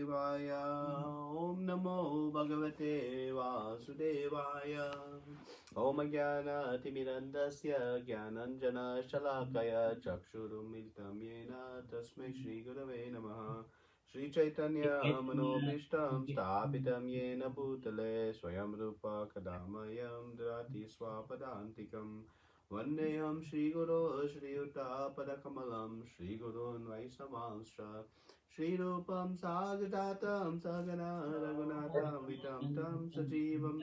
Devaya. Om Namo Bhagavate Vasudevaya. Om Jnana Timirandasya Jnananjana Shalakaya Chakshurum Miltam Yena Tasmai Shri Gurave Namaha. Shri Chaitanya Manobhishtam Sthapitam Yena Bhutale Swayam Rupa Kadamayam Drati Swapadantikam Vandeyam Shri Guru Shri Yuta Padakamalam Shri Gurun Vaisnavanscha Shri Rupam Sagadatam Sagana Raghunatam Vitam Tam Sajivam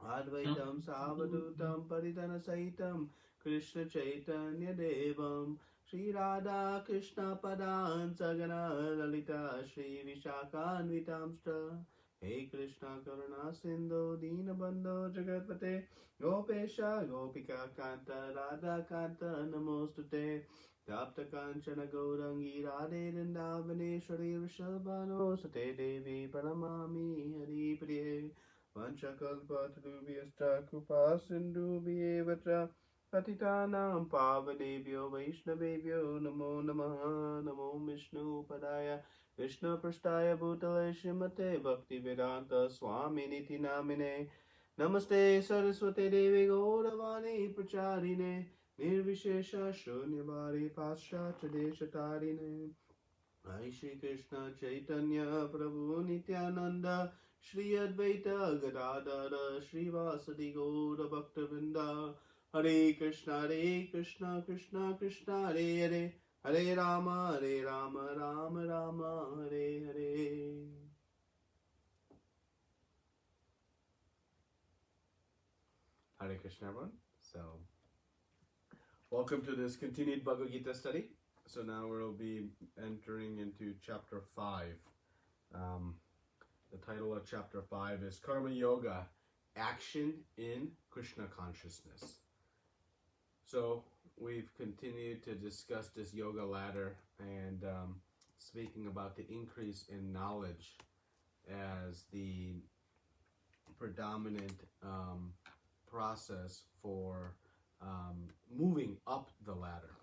Advaitam Savadutam Paritana Saitam Krishna Chaitanya Devam Shri Radha Krishna Padan Sagana Lalita Shri Vishakhanvitamsta Hey Krishna Karuna Sindhu Dinabandho Jagatpate Gopesha Gopika Kanta Radha Kanta Namostute Tapta Kanchana Gaurangi Radhe Vrindavaneshwari Vrishabhano Sate Devi Pranamami Hari Priye Vanchakalpatarubhyascha Krupa Sindhubhyev cha Patitanam Pavanebhyo Vaishnavebhyo Namo Namaha Namo Vishnu Padaya Vishnu Prasthaya Bhutale Srimate Bhakti Vedanta Swami Niti Namine Namaste Saraswate Devi Gauravani Pracharine Nirvishesha Shunyabari Paschatya Deshatarine Hai Shri Krishna Chaitanya Prabhu Nityananda Shri Advaita Gadadara Shri Vasadi Gaura Bhaktavinda Hare Krishna Krishna Krishna Hare Hare Hare Rama Rama Rama Hare Hare. Hare Krishna everyone. So welcome to this continued Bhagavad Gita study. So now we'll be entering into chapter 5. The title of chapter 5 is Karma Yoga, Action in Krishna Consciousness. So we've continued to discuss this yoga ladder and speaking about the increase in knowledge as the predominant process for moving up the ladder.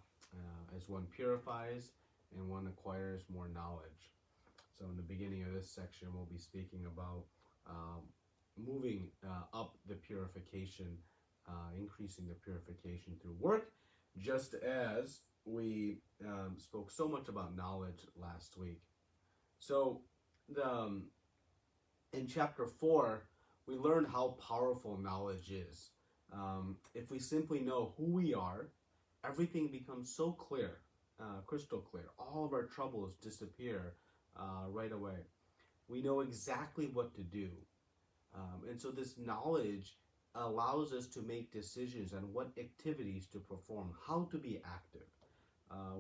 As one purifies and one acquires more knowledge. So in the beginning of this section, we'll be speaking about moving up the purification, increasing the purification through work, just as we spoke so much about knowledge last week. So in chapter 4, we learned how powerful knowledge is. If we simply know who we are, everything becomes so clear, crystal clear. All of our troubles disappear right away. We know exactly what to do. And so this knowledge allows us to make decisions on what activities to perform, how to be active.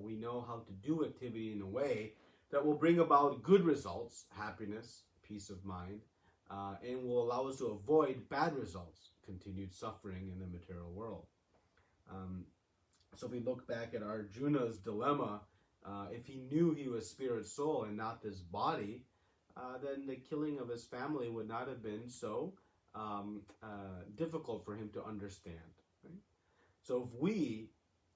We know how to do activity in a way that will bring about good results, happiness, peace of mind, and will allow us to avoid bad results, continued suffering in the material world. So if we look back at Arjuna's dilemma, if he knew he was spirit soul and not this body, then the killing of his family would not have been so difficult for him to understand. Right? So if we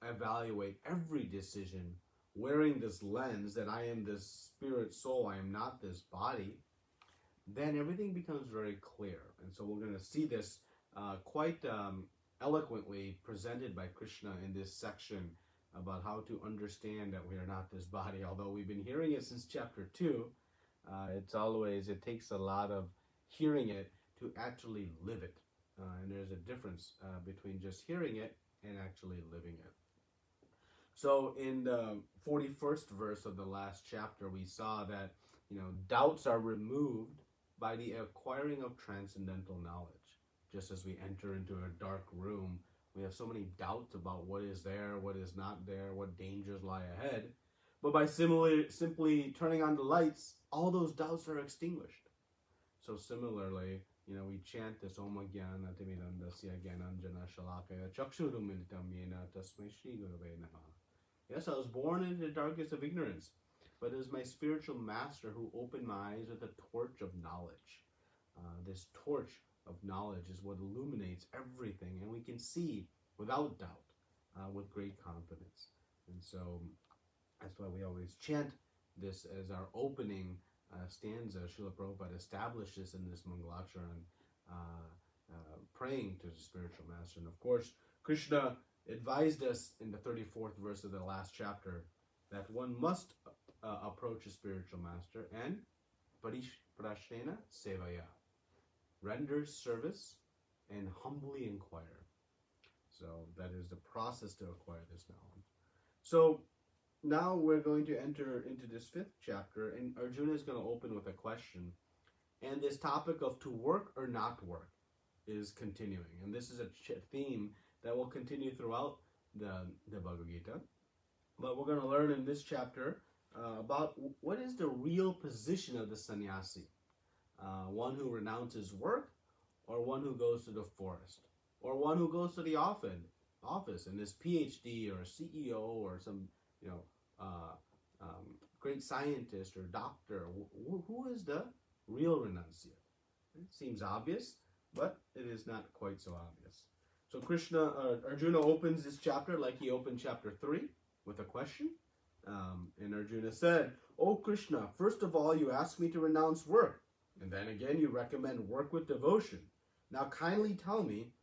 evaluate every decision wearing this lens that I am this spirit soul, I am not this body, then everything becomes very clear. And so we're going to see this quite eloquently presented by Krishna in this section about how to understand that we are not this body. Although we've been hearing it since chapter 2, it takes a lot of hearing it to actually live it. And there's a difference between just hearing it and actually living it. So in the 41st verse of the last chapter, we saw that doubts are removed by the acquiring of transcendental knowledge. Just as we enter into a dark room, we have so many doubts about what is there, what is not there, what dangers lie ahead. But by simply turning on the lights, all those doubts are extinguished. So similarly, we chant this Om Jnana Timirandasya Jnananjana Shalakaya Chakshurum Miltam Yena Tasmai Shri Gurave Namaha. Yes, I was born in the darkest of ignorance, but it is my spiritual master who opened my eyes with a torch of knowledge. This torch of knowledge is what illuminates everything, and we can see without doubt, with great confidence. And so that's why we always chant this as our opening stanza, Srila Prabhupada establishes in this Mangalacharan, praying to the spiritual master. And of course, Krishna advised us in the 34th verse of the last chapter that one must approach a spiritual master and prashnena sevaya, render service and humbly inquire. So that is the process to acquire this knowledge. So now we're going to enter into this 5th chapter, and Arjuna is going to open with a question. And this topic of to work or not work is continuing. And this is a theme that will continue throughout the Bhagavad Gita. But we're going to learn in this chapter about what is the real position of the sannyasi. One who renounces work, or one who goes to the forest, or one who goes to the office and is PhD or CEO or some great scientist or doctor. Who is the real renunciate? It seems obvious, but it is not quite so obvious. So Arjuna opens this chapter like he opened chapter 3 with a question. And Arjuna said, "O Krishna, first of all you ask me to renounce work, and then again you recommend work with devotion. Now kindly tell me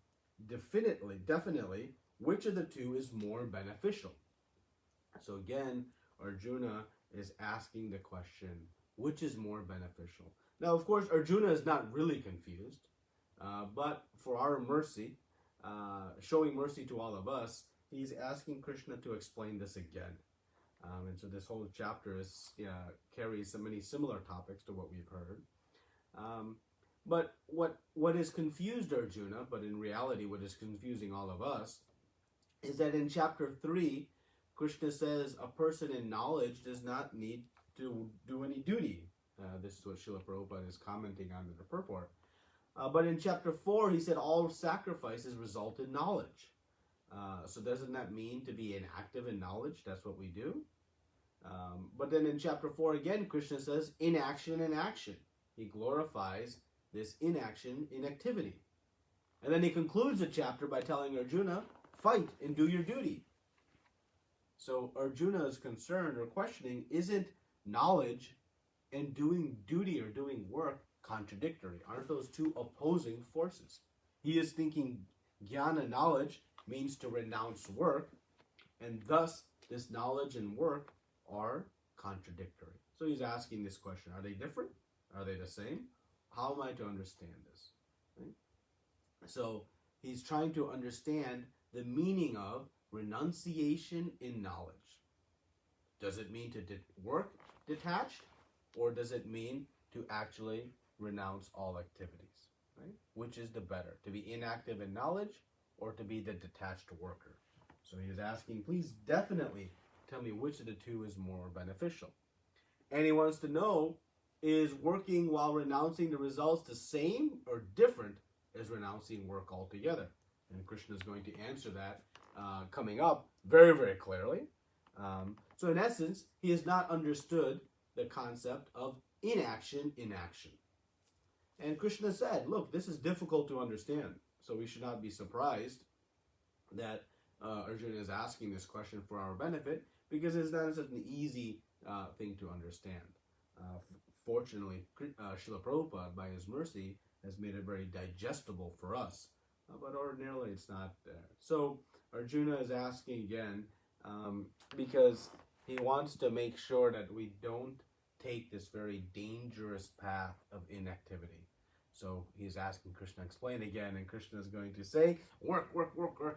definitely, which of the two is more beneficial?" So again, Arjuna is asking the question, which is more beneficial? Now, of course, Arjuna is not really confused, but for our mercy, showing mercy to all of us, he's asking Krishna to explain this again. And so this whole chapter carries so many similar topics to what we've heard. But what has confused Arjuna, but in reality what is confusing all of us, is that in chapter 3, Krishna says a person in knowledge does not need to do any duty. This is what Srila Prabhupada is commenting on in the purport. But in chapter 4, he said all sacrifices result in knowledge. So doesn't that mean to be inactive in knowledge? That's what we do. But then in chapter 4 again, Krishna says inaction in action. He glorifies this inaction in activity. And then he concludes the chapter by telling Arjuna, fight and do your duty. So Arjuna's concern or questioning, isn't knowledge and doing duty or doing work contradictory? Aren't those two opposing forces? He is thinking jnana, knowledge, means to renounce work, and thus this knowledge and work are contradictory. So he's asking this question, are they different? Are they the same? How am I to understand this? Right? So he's trying to understand the meaning of renunciation in knowledge. Does it mean to work detached, or does it mean to actually renounce all activities? Right? Which is the better, to be inactive in knowledge or to be the detached worker? So he is asking, please definitely tell me which of the two is more beneficial. And he wants to know, is working while renouncing the results the same or different as renouncing work altogether? And Krishna is going to answer that coming up very, very clearly. So in essence, he has not understood the concept of inaction in action. And Krishna said, look, this is difficult to understand. So we should not be surprised that Arjuna is asking this question for our benefit, because it's not such an easy thing to understand. Fortunately, Srila Prabhupada, by his mercy, has made it very digestible for us. But ordinarily, it's not there. So Arjuna is asking again because he wants to make sure that we don't take this very dangerous path of inactivity. So he's asking Krishna, explain again, and Krishna is going to say, work,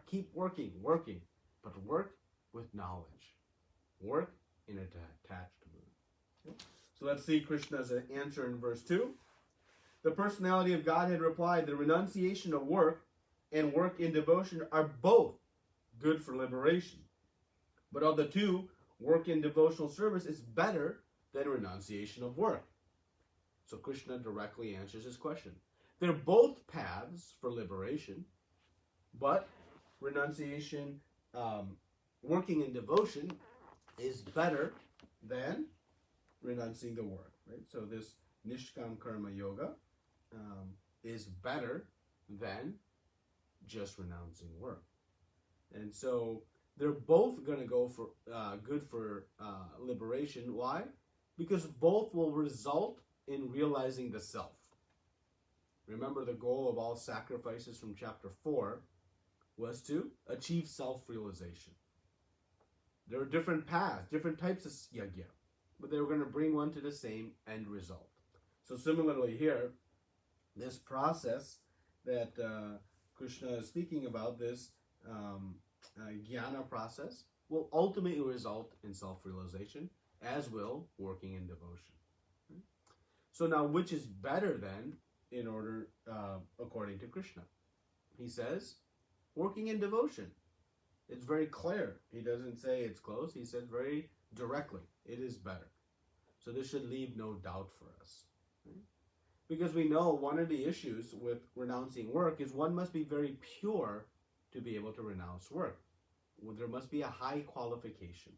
keep working, but work with knowledge. Work in a detached mood. Okay? So let's see Krishna's answer in verse 2. The personality of Godhead replied, the renunciation of work and work in devotion are both good for liberation. But of the two, work in devotional service is better than renunciation of work. So Krishna directly answers his question. They're both paths for liberation, but renunciation, working in devotion, is better than renouncing the work. Right? So this Nishkam Karma Yoga is better than just renouncing work. And so they're both going to go for good for liberation. Why? Because both will result in realizing the self. Remember, the goal of all sacrifices from chapter 4 was to achieve self-realization. There are different paths, different types of yajna, but they were going to bring one to the same end result. So similarly here, this process that Krishna is speaking about, this jnana process, will ultimately result in self-realization, as will working in devotion. So now, which is better then, in order, according to Krishna? He says, working in devotion. It's very clear. He doesn't say it's close. He said very directly, it is better. So this should leave no doubt for us. Because we know one of the issues with renouncing work is one must be very pure to be able to renounce work. Well, there must be a high qualification.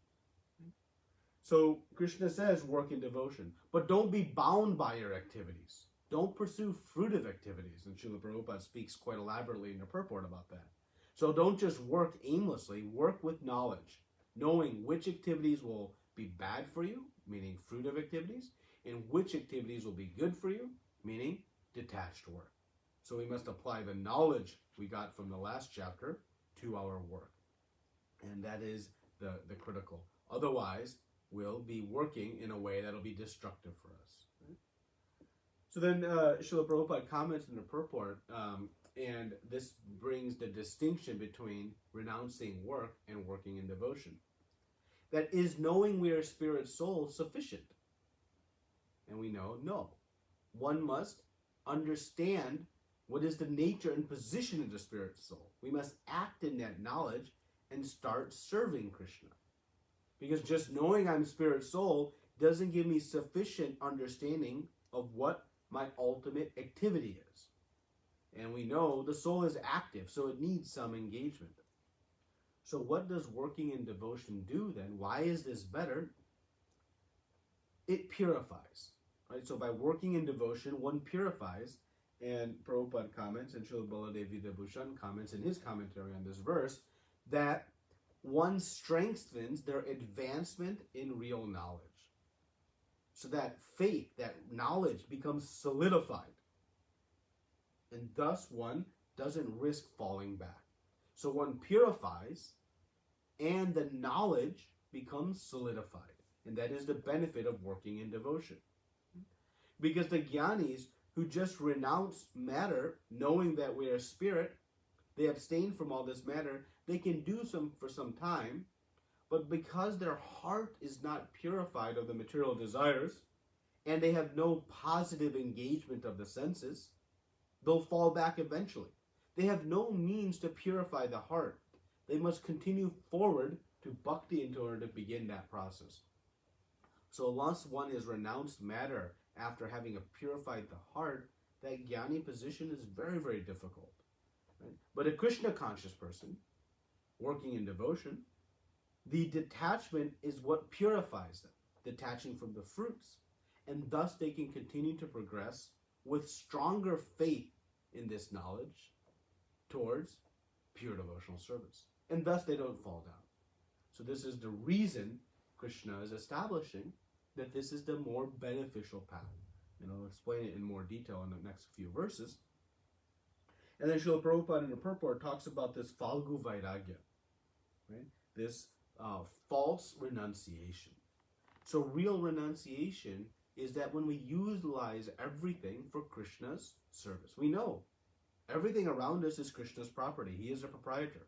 So Krishna says work in devotion, but don't be bound by your activities. Don't pursue fruitive activities. And Srila Prabhupada speaks quite elaborately in the purport about that. So don't just work aimlessly, work with knowledge, knowing which activities will be bad for you, meaning fruitive activities, and which activities will be good for you, meaning detached work. So we must apply the knowledge we got from the last chapter to our work. And that is the critical. Otherwise, we'll be working in a way that'll be destructive for us. Right? So then Srila Prabhupada comments in the purport, and this brings the distinction between renouncing work and working in devotion. That is knowing we are spirit soul sufficient? And we know, no. One must understand what is the nature and position of the spirit soul. We must act in that knowledge and start serving Krishna. Because just knowing I'm spirit soul doesn't give me sufficient understanding of what my ultimate activity is. And we know the soul is active, so it needs some engagement. So what does working in devotion do then? Why is this better? It purifies. Right? So by working in devotion, one purifies, and Prabhupada comments, and Srila Baladev Vidabhushan comments in his commentary on this verse, that one strengthens their advancement in real knowledge. So that faith, that knowledge becomes solidified. And thus one doesn't risk falling back. So one purifies, and the knowledge becomes solidified. And that is the benefit of working in devotion. Because the jnanis who just renounce matter, knowing that we are spirit, they abstain from all this matter, they can do some for some time, but because their heart is not purified of the material desires, and they have no positive engagement of the senses, they'll fall back eventually. They have no means to purify the heart. They must continue forward to bhakti in order to begin that process. So once one has renounced matter after having purified the heart, that jnani position is very, very difficult. Right? But a Krishna conscious person, working in devotion, the detachment is what purifies them, detaching from the fruits. And thus they can continue to progress with stronger faith in this knowledge towards pure devotional service. And thus they don't fall down. So this is the reason Krishna is establishing that this is the more beneficial path. And I'll explain it in more detail in the next few verses. And then Srila Prabhupada in the purport talks about this Falgu Vairagya, right? This false renunciation. So real renunciation is that when we utilize everything for Krishna's service. We know everything around us is Krishna's property. He is a proprietor.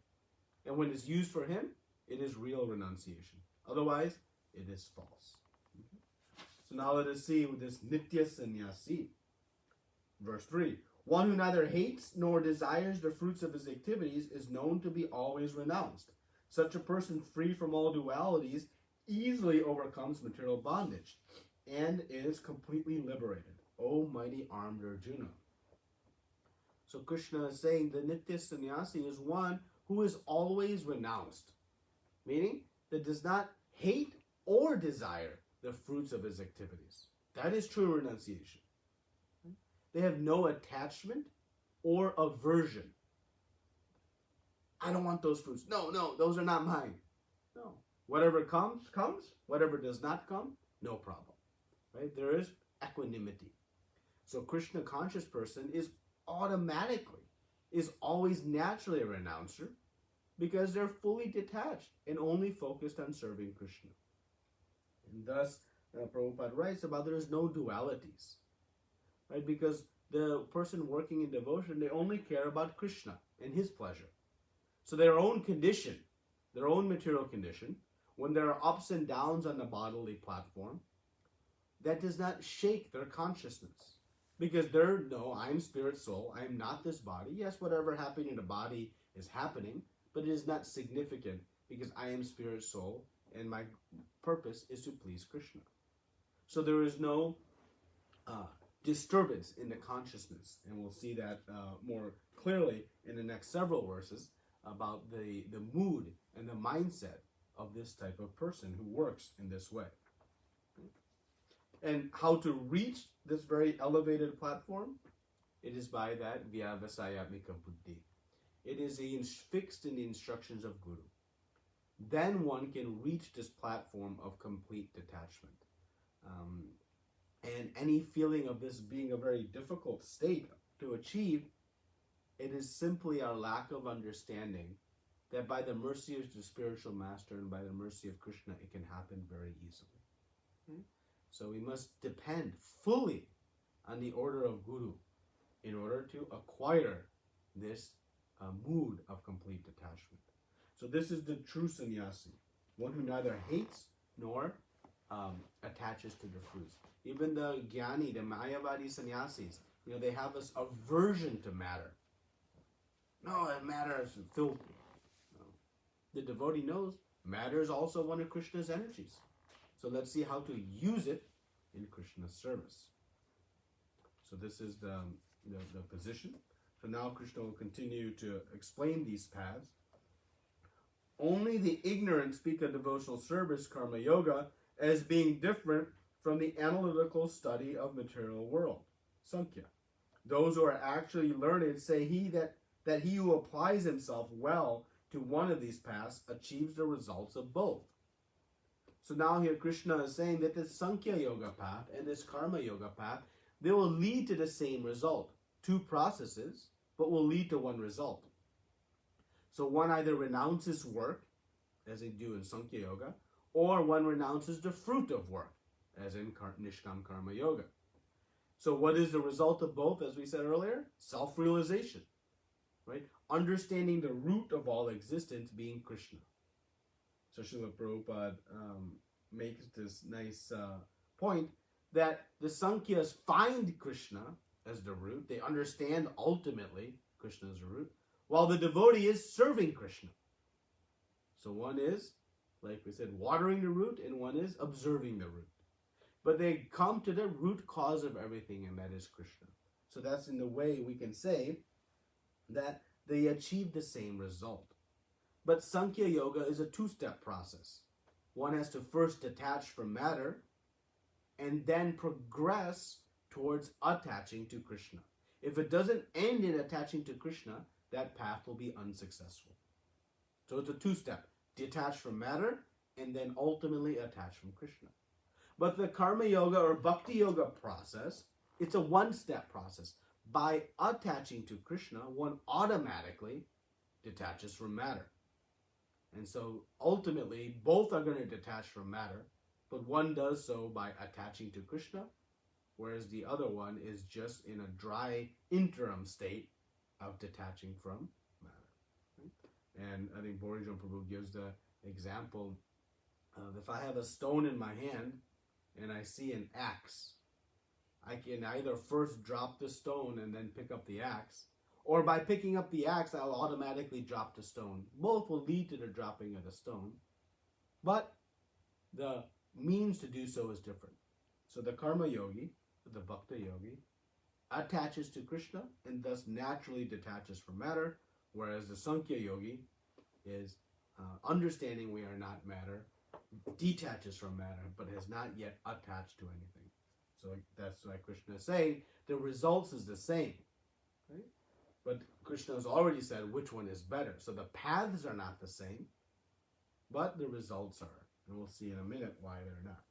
And when it's used for him, it is real renunciation. Otherwise, it is false. So now let us see with this Nitya Sannyasi. Verse 3. One who neither hates nor desires the fruits of his activities is known to be always renounced. Such a person, free from all dualities, easily overcomes material bondage and is completely liberated. O mighty armed Arjuna. So Krishna is saying the Nitya Sannyasi is one who is always renounced, meaning that does not hate or desire the fruits of his activities. That is true renunciation. They have no attachment or aversion. I don't want those fruits. No, those are not mine. No. Whatever comes, comes. Whatever does not come, no problem. Right? There is equanimity. So Krishna conscious person is always naturally a renouncer because they're fully detached and only focused on serving Krishna. And thus, Prabhupada writes about there is no dualities, right? Because the person working in devotion, they only care about Krishna and his pleasure. So their own condition, their own material condition, when there are ups and downs on the bodily platform, that does not shake their consciousness. Because I'm spirit soul, I am not this body. Yes, whatever happened in the body is happening, but it is not significant because I am spirit soul and my purpose is to please Krishna. So there is no disturbance in the consciousness, and we'll see that more clearly in the next several verses about the mood and the mindset of this type of person who works in this way. And how to reach this very elevated platform? It is by that vyavasayatmika buddhi. It is fixed in the instructions of Guru. Then one can reach this platform of complete detachment. And any feeling of this being a very difficult state to achieve, it is simply our lack of understanding that by the mercy of the spiritual master and by the mercy of Krishna, it can happen very easily. So we must depend fully on the order of Guru in order to acquire this mood of complete detachment. So this is the true sannyasi, one who neither hates nor attaches to the fruits. Even the Jnani, the Mayavadi sannyasis, they have this aversion to matter. No, matter is filthy. No. The devotee knows matter is also one of Krishna's energies. So let's see how to use it in Krishna's service. So this is the position. So now Krishna will continue to explain these paths. Only the ignorant speak of devotional service, karma yoga, as being different from the analytical study of material world, Sankhya. Those who are actually learned say that he who applies himself well to one of these paths achieves the results of both. So now here Krishna is saying that this Sankhya Yoga path and this Karma Yoga path, they will lead to the same result. Two processes, but will lead to one result. So one either renounces work, as they do in Sankhya Yoga, or one renounces the fruit of work, as in Nishkam Karma Yoga. So what is the result of both, as we said earlier? Self-realization, right? Understanding the root of all existence being Krishna. So Srila Prabhupada makes this nice point that the Sankhyas find Krishna as the root. They understand ultimately Krishna as the root, while the devotee is serving Krishna. So one is, like we said, watering the root, and one is observing the root. But they come to the root cause of everything, and that is Krishna. So that's in the way we can say that they achieve the same result. But Sankhya Yoga is a two-step process. One has to first detach from matter and then progress towards attaching to Krishna. If it doesn't end in attaching to Krishna, that path will be unsuccessful. So it's a two-step. Detach from matter and then ultimately attach from Krishna. But the Karma Yoga or Bhakti Yoga process, it's a one-step process. By attaching to Krishna, one automatically detaches from matter. And so ultimately, both are going to detach from matter, but one does so by attaching to Krishna, whereas the other one is just in a dry interim state of detaching from matter. Right? And I think Borijan Prabhu gives the example of if I have a stone in my hand and I see an axe, I can either first drop the stone and then pick up the axe, or by picking up the axe, I'll automatically drop the stone. Both will lead to the dropping of the stone, but the means to do so is different. So the Karma Yogi, the Bhakta Yogi, attaches to Krishna and thus naturally detaches from matter, whereas the Sankhya Yogi is understanding we are not matter, detaches from matter, but has not yet attached to anything. So that's why Krishna is saying the results is the same, right? But Krishna has already said which one is better. So the paths are not the same, but the results are. And we'll see in a minute why they're not.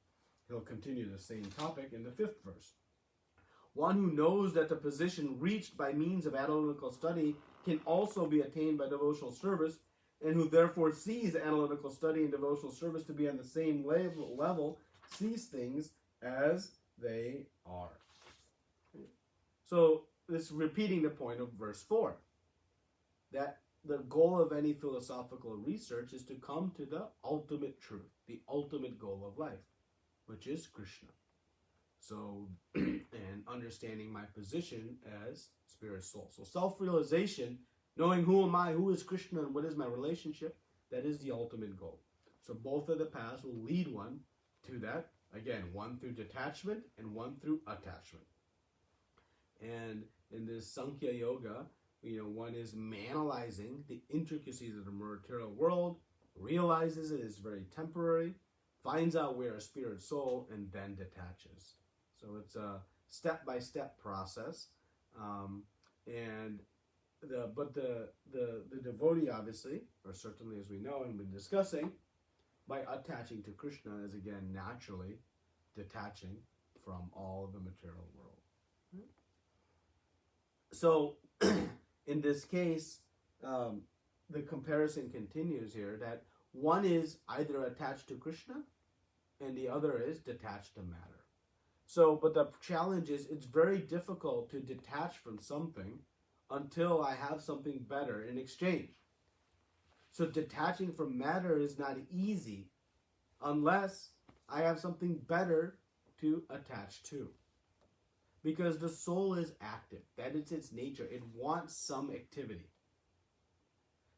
He'll continue the same topic in the 5th verse. One who knows that the position reached by means of analytical study can also be attained by devotional service, and who therefore sees analytical study and devotional service to be on the same level, sees things as they are. So this is repeating the point of verse 4, that the goal of any philosophical research is to come to the ultimate truth, the ultimate goal of life, which is Krishna. So, and understanding my position as spirit soul. So self-realization, knowing who am I, who is Krishna, and what is my relationship, that is the ultimate goal. So both of the paths will lead one to that. Again, one through detachment and one through attachment. And in this Sankhya Yoga, one is analyzing the intricacies of the material world, realizes it is very temporary, finds out we're a spirit soul, and then detaches. So it's a step-by-step process. But the devotee, obviously, or certainly as we know and been discussing, by attaching to Krishna is again naturally detaching from all of the material world. So in this case, the comparison continues here that one is either attached to Krishna and the other is detached to matter. So, but the challenge is it's very difficult to detach from something until I have something better in exchange. So detaching from matter is not easy unless I have something better to attach to. Because the soul is active. That is its nature. It wants some activity.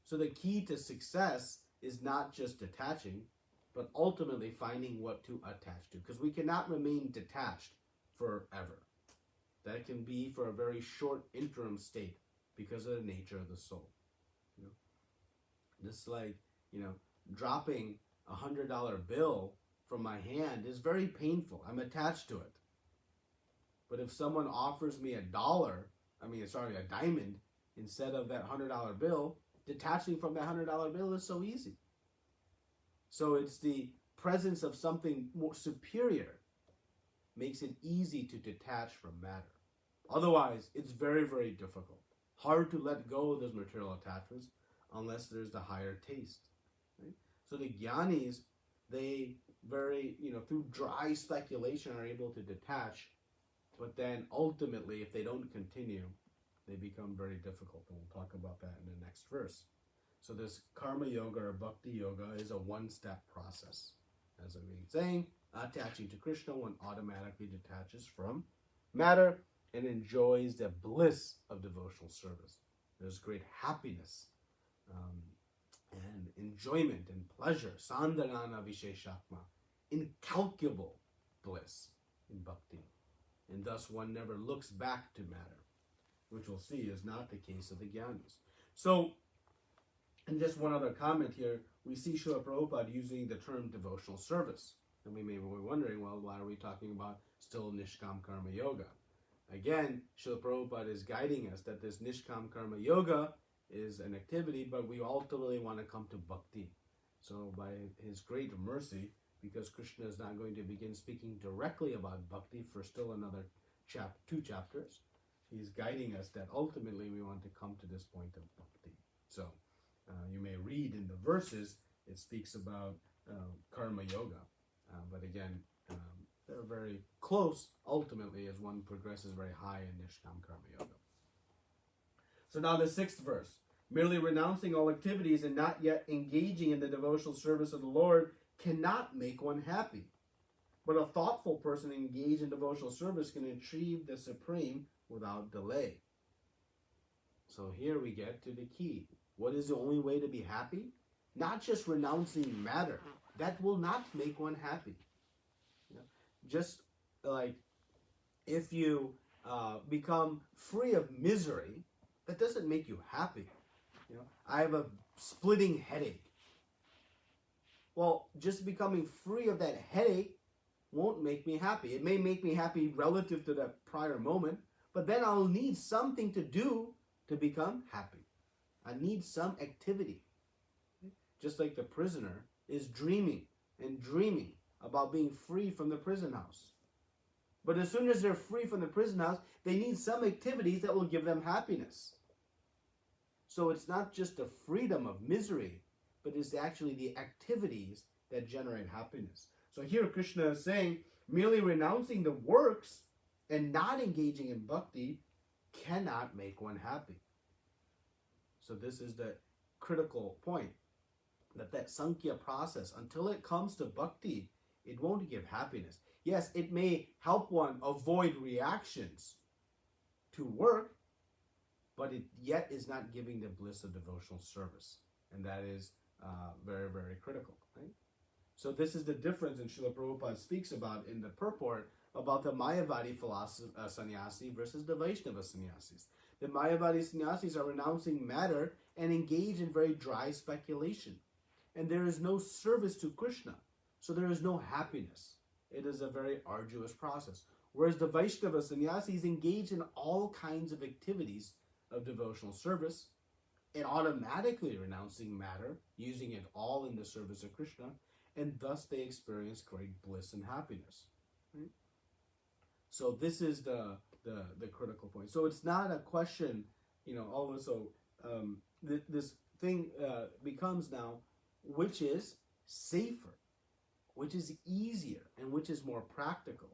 So the key to success is not just detaching, but ultimately finding what to attach to. Because we cannot remain detached forever. That can be for a very short interim state because of the nature of the soul. Just like, dropping a $100 bill from my hand is very painful. I'm attached to it. But if someone offers me a diamond instead of that $100 bill, detaching from that $100 bill is so easy. So it's the presence of something more superior makes it easy to detach from matter. Otherwise, it's very, very difficult. Hard to let go of those material attachments unless there's the higher taste. Right? So the jnanis, they very, through dry speculation are able to detach, but then ultimately, if they don't continue, they become very difficult. And we'll talk about that in the next verse. So this karma yoga or bhakti yoga is a one-step process. As I've been saying, attaching to Krishna, one automatically detaches from matter and enjoys the bliss of devotional service. There's great happiness and enjoyment and pleasure, sandhanana visheshakma, incalculable bliss in bhakti. And thus one never looks back to matter, which we'll see is not the case of the jnanis. So, and just one other comment here, we see Srila Prabhupada using the term devotional service. And we may be wondering, well, why are we talking about still Nishkam Karma Yoga? Again, Srila Prabhupada is guiding us that this Nishkam Karma Yoga is an activity, but we ultimately want to come to bhakti. So by his great mercy, because Krishna is not going to begin speaking directly about bhakti for still another 2 chapters, he's guiding us that ultimately we want to come to this point of bhakti. So you may read in the verses, it speaks about karma yoga. But again, they're very close ultimately as one progresses very high in Nishkam Karma Yoga. So now the 6th verse. Merely renouncing all activities and not yet engaging in the devotional service of the Lord cannot make one happy. But a thoughtful person engaged in devotional service can achieve the supreme without delay. So here we get to the key. What is the only way to be happy? Not just renouncing matter. That will not make one happy. Just like if you become free of misery, that doesn't make you happy. I have a splitting headache. Well, just becoming free of that headache won't make me happy. It may make me happy relative to that prior moment, but then I'll need something to do to become happy. I need some activity. Just like the prisoner is dreaming and dreaming about being free from the prison house. But as soon as they're free from the prison house, they need some activities that will give them happiness. So it's not just the freedom of misery, but it's actually the activities that generate happiness. So here Krishna is saying, merely renouncing the works and not engaging in bhakti cannot make one happy. So this is the critical point, that Sankhya process, until it comes to bhakti, it won't give happiness. Yes, it may help one avoid reactions to work, but it yet is not giving the bliss of devotional service. And that is very, very critical. Right? So this is the difference, and Srila Prabhupada speaks about in the purport about the Mayavadi sannyasi versus the Vaishnava sannyasis. The Mayavadi sannyasis are renouncing matter and engage in very dry speculation. And there is no service to Krishna. So there is no happiness. It is a very arduous process. Whereas the Vaishnava sannyasis engage in all kinds of activities of devotional service and automatically renouncing matter, using it all in the service of Krishna, and thus they experience great bliss and happiness. Right? So this is the critical point. So it's not a question, also this thing becomes now, which is safer, which is easier, and which is more practical.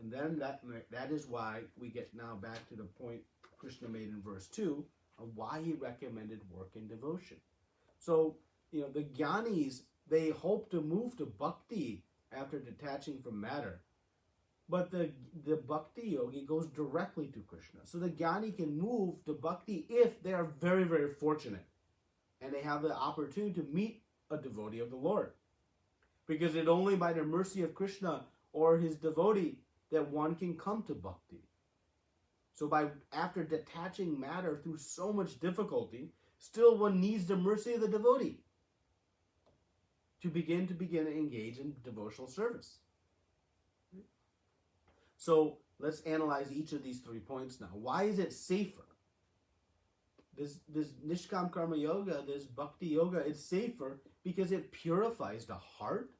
And then that is why we get now back to the point Krishna made in verse 2 of why he recommended work and devotion. So, the jnanis, they hope to move to bhakti after detaching from matter. But the bhakti yogi goes directly to Krishna. So the jnani can move to bhakti if they are very, very fortunate and they have the opportunity to meet a devotee of the Lord. Because it's only by the mercy of Krishna or his devotee that one can come to bhakti. So after detaching matter through so much difficulty, still one needs the mercy of the devotee to begin to engage in devotional service. So let's analyze each of these 3 points now. Why is it safer? This Nishkam Karma Yoga, this Bhakti Yoga, it's safer because it purifies the heart.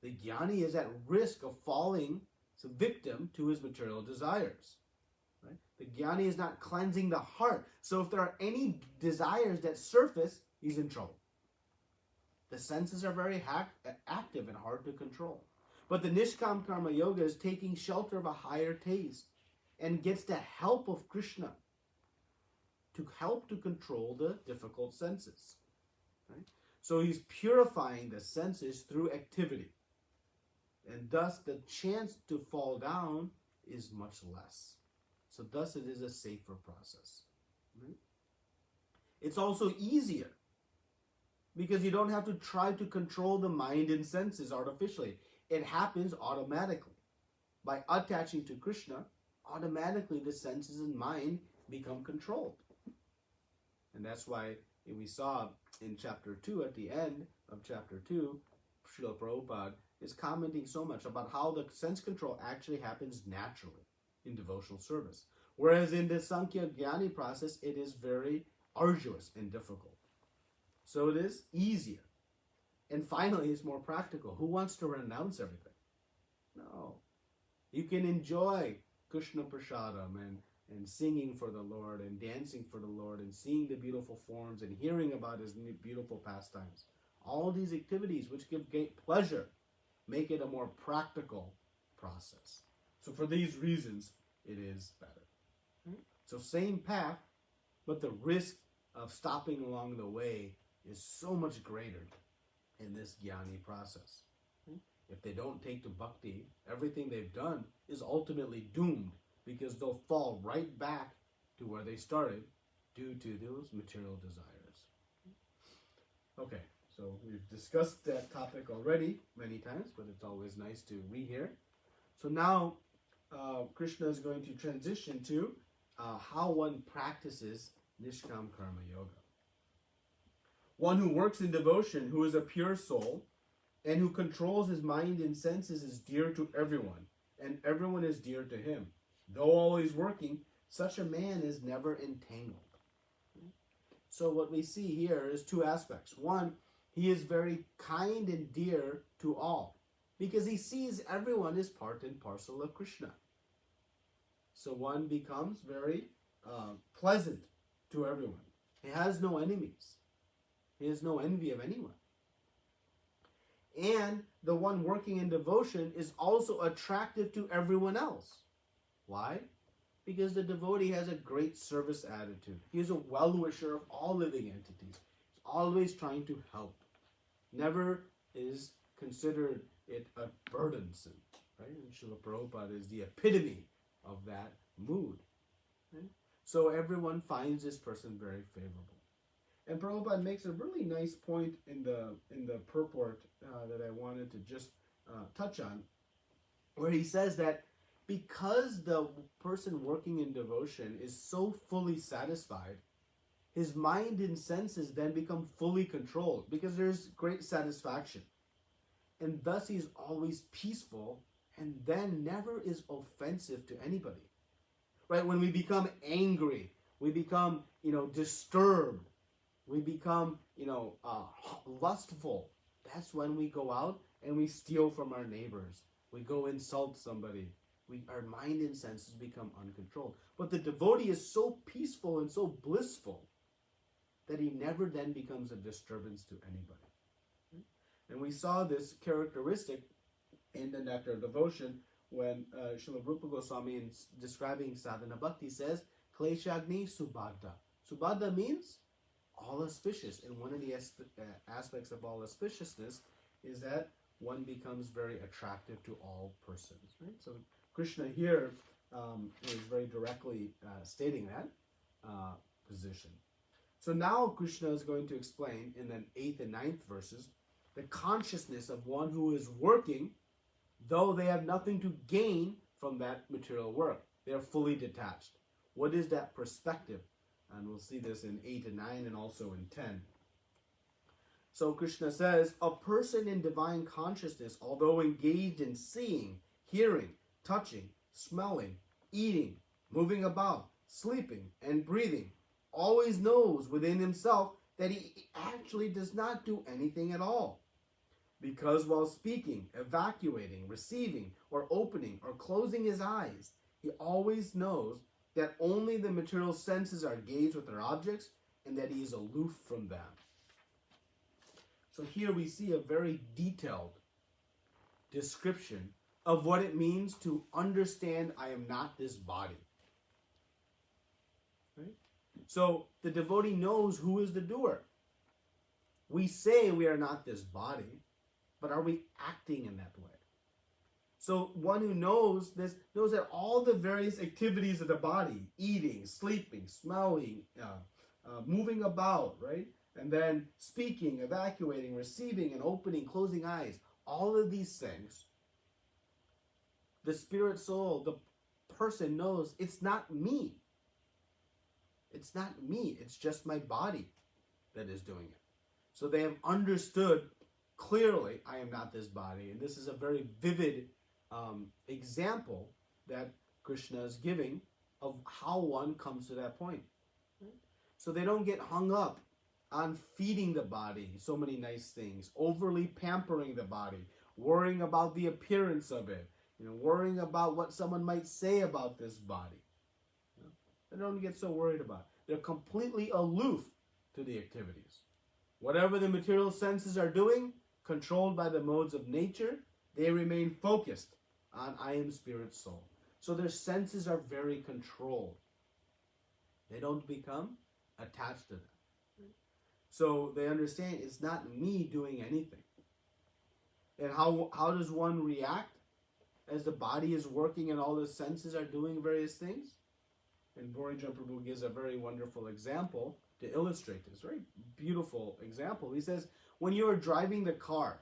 The jnani is at risk of falling as a victim to his material desires. Right? The jnani is not cleansing the heart. So if there are any desires that surface, he's in trouble. The senses are very active and hard to control. But the Nishkam Karma Yoga is taking shelter of a higher taste and gets the help of Krishna to help to control the difficult senses. Right? So he's purifying the senses through activity. And thus the chance to fall down is much less. So thus it is a safer process. Right? It's also easier because you don't have to try to control the mind and senses artificially. It happens automatically. By attaching to Krishna, automatically the senses and mind become controlled. And that's why we saw in chapter 2, at the end of chapter 2, Srila Prabhupada is commenting so much about how the sense control actually happens naturally in devotional service. Whereas in the Sankhya Jnani process, it is very arduous and difficult. So it is easier. And finally, it's more practical. Who wants to renounce everything? No. You can enjoy Krishna Prasadam and singing for the Lord and dancing for the Lord and seeing the beautiful forms and hearing about his beautiful pastimes. All these activities which give great pleasure make it a more practical process. So for these reasons, it is better. So same path, but the risk of stopping along the way is so much greater in this jnani process. If they don't take to bhakti, everything they've done is ultimately doomed because they'll fall right back to where they started due to those material desires. Okay, so we've discussed that topic already many times, but it's always nice to rehear. So now Krishna is going to transition to how one practices Nishkam Karma Yoga. One who works in devotion, who is a pure soul, and who controls his mind and senses is dear to everyone, and everyone is dear to him. Though always working, such a man is never entangled. So what we see here is 2 aspects. One, he is very kind and dear to all. because he sees everyone as part and parcel of Krishna. So one becomes very pleasant to everyone. He has no enemies. He has no envy of anyone. And the one working in devotion is also attractive to everyone else. Why? Because the devotee has a great service attitude. He is a well-wisher of all living entities. He's always trying to help. Never is considered it a burdensome. Right? And Srila Prabhupada is the epitome of that mood. Right? So everyone finds this person very favorable. And Prabhupada makes a really nice point in the purport that I wanted to just touch on, where he says that because the person working in devotion is so fully satisfied, his mind and senses then become fully controlled because there's great satisfaction. And thus he's always peaceful and then never is offensive to anybody. Right? When we become angry, we become, disturbed, we become, lustful. That's when we go out and we steal from our neighbors. We go insult somebody. Our mind and senses become uncontrolled. But the devotee is so peaceful and so blissful that he never then becomes a disturbance to anybody. And we saw this characteristic in the Nectar of Devotion when Srila Rupa Goswami, in describing sadhana bhakti, says, Kleshagni Subhadda. Subhadda means all auspicious. And one of the aspects of all auspiciousness is that one becomes very attractive to all persons. Right? So Krishna here is very directly stating that position. So now Krishna is going to explain in the 8th and 9th verses the consciousness of one who is working, though they have nothing to gain from that material work. They are fully detached. What is that perspective? And we'll see this in 8 and 9 and also in 10. So Krishna says, a person in divine consciousness, although engaged in seeing, hearing, touching, smelling, eating, moving about, sleeping, and breathing, always knows within himself that he actually does not do anything at all. Because while speaking, evacuating, receiving, or opening, or closing his eyes, he always knows that only the material senses are engaged with their objects and that he is aloof from them. So here we see a very detailed description of what it means to understand I am not this body. Right? So the devotee knows who is the doer. We say we are not this body, but are we acting in that way? So one who knows this knows that all the various activities of the body, eating, sleeping, smelling, moving about, right? And then speaking, evacuating, receiving, and opening, closing eyes, all of these things, the spirit soul, the person knows it's not me. It's not me. It's just my body that is doing it. So they have understood clearly, I am not this body. And this is a very vivid example that Krishna is giving of how one comes to that point. So they don't get hung up on feeding the body so many nice things, overly pampering the body, worrying about the appearance of it, worrying about what someone might say about this body. They don't get so worried about it. They're completely aloof to the activities. Whatever the material senses are doing, controlled by the modes of nature, they remain focused on I am spirit soul. So their senses are very controlled. They don't become attached to them. So they understand it's not me doing anything. And how does one react as the body is working and all the senses are doing various things? And Borijan Prabhu gives a very wonderful example to illustrate this. Very beautiful example. He says, when you are driving the car,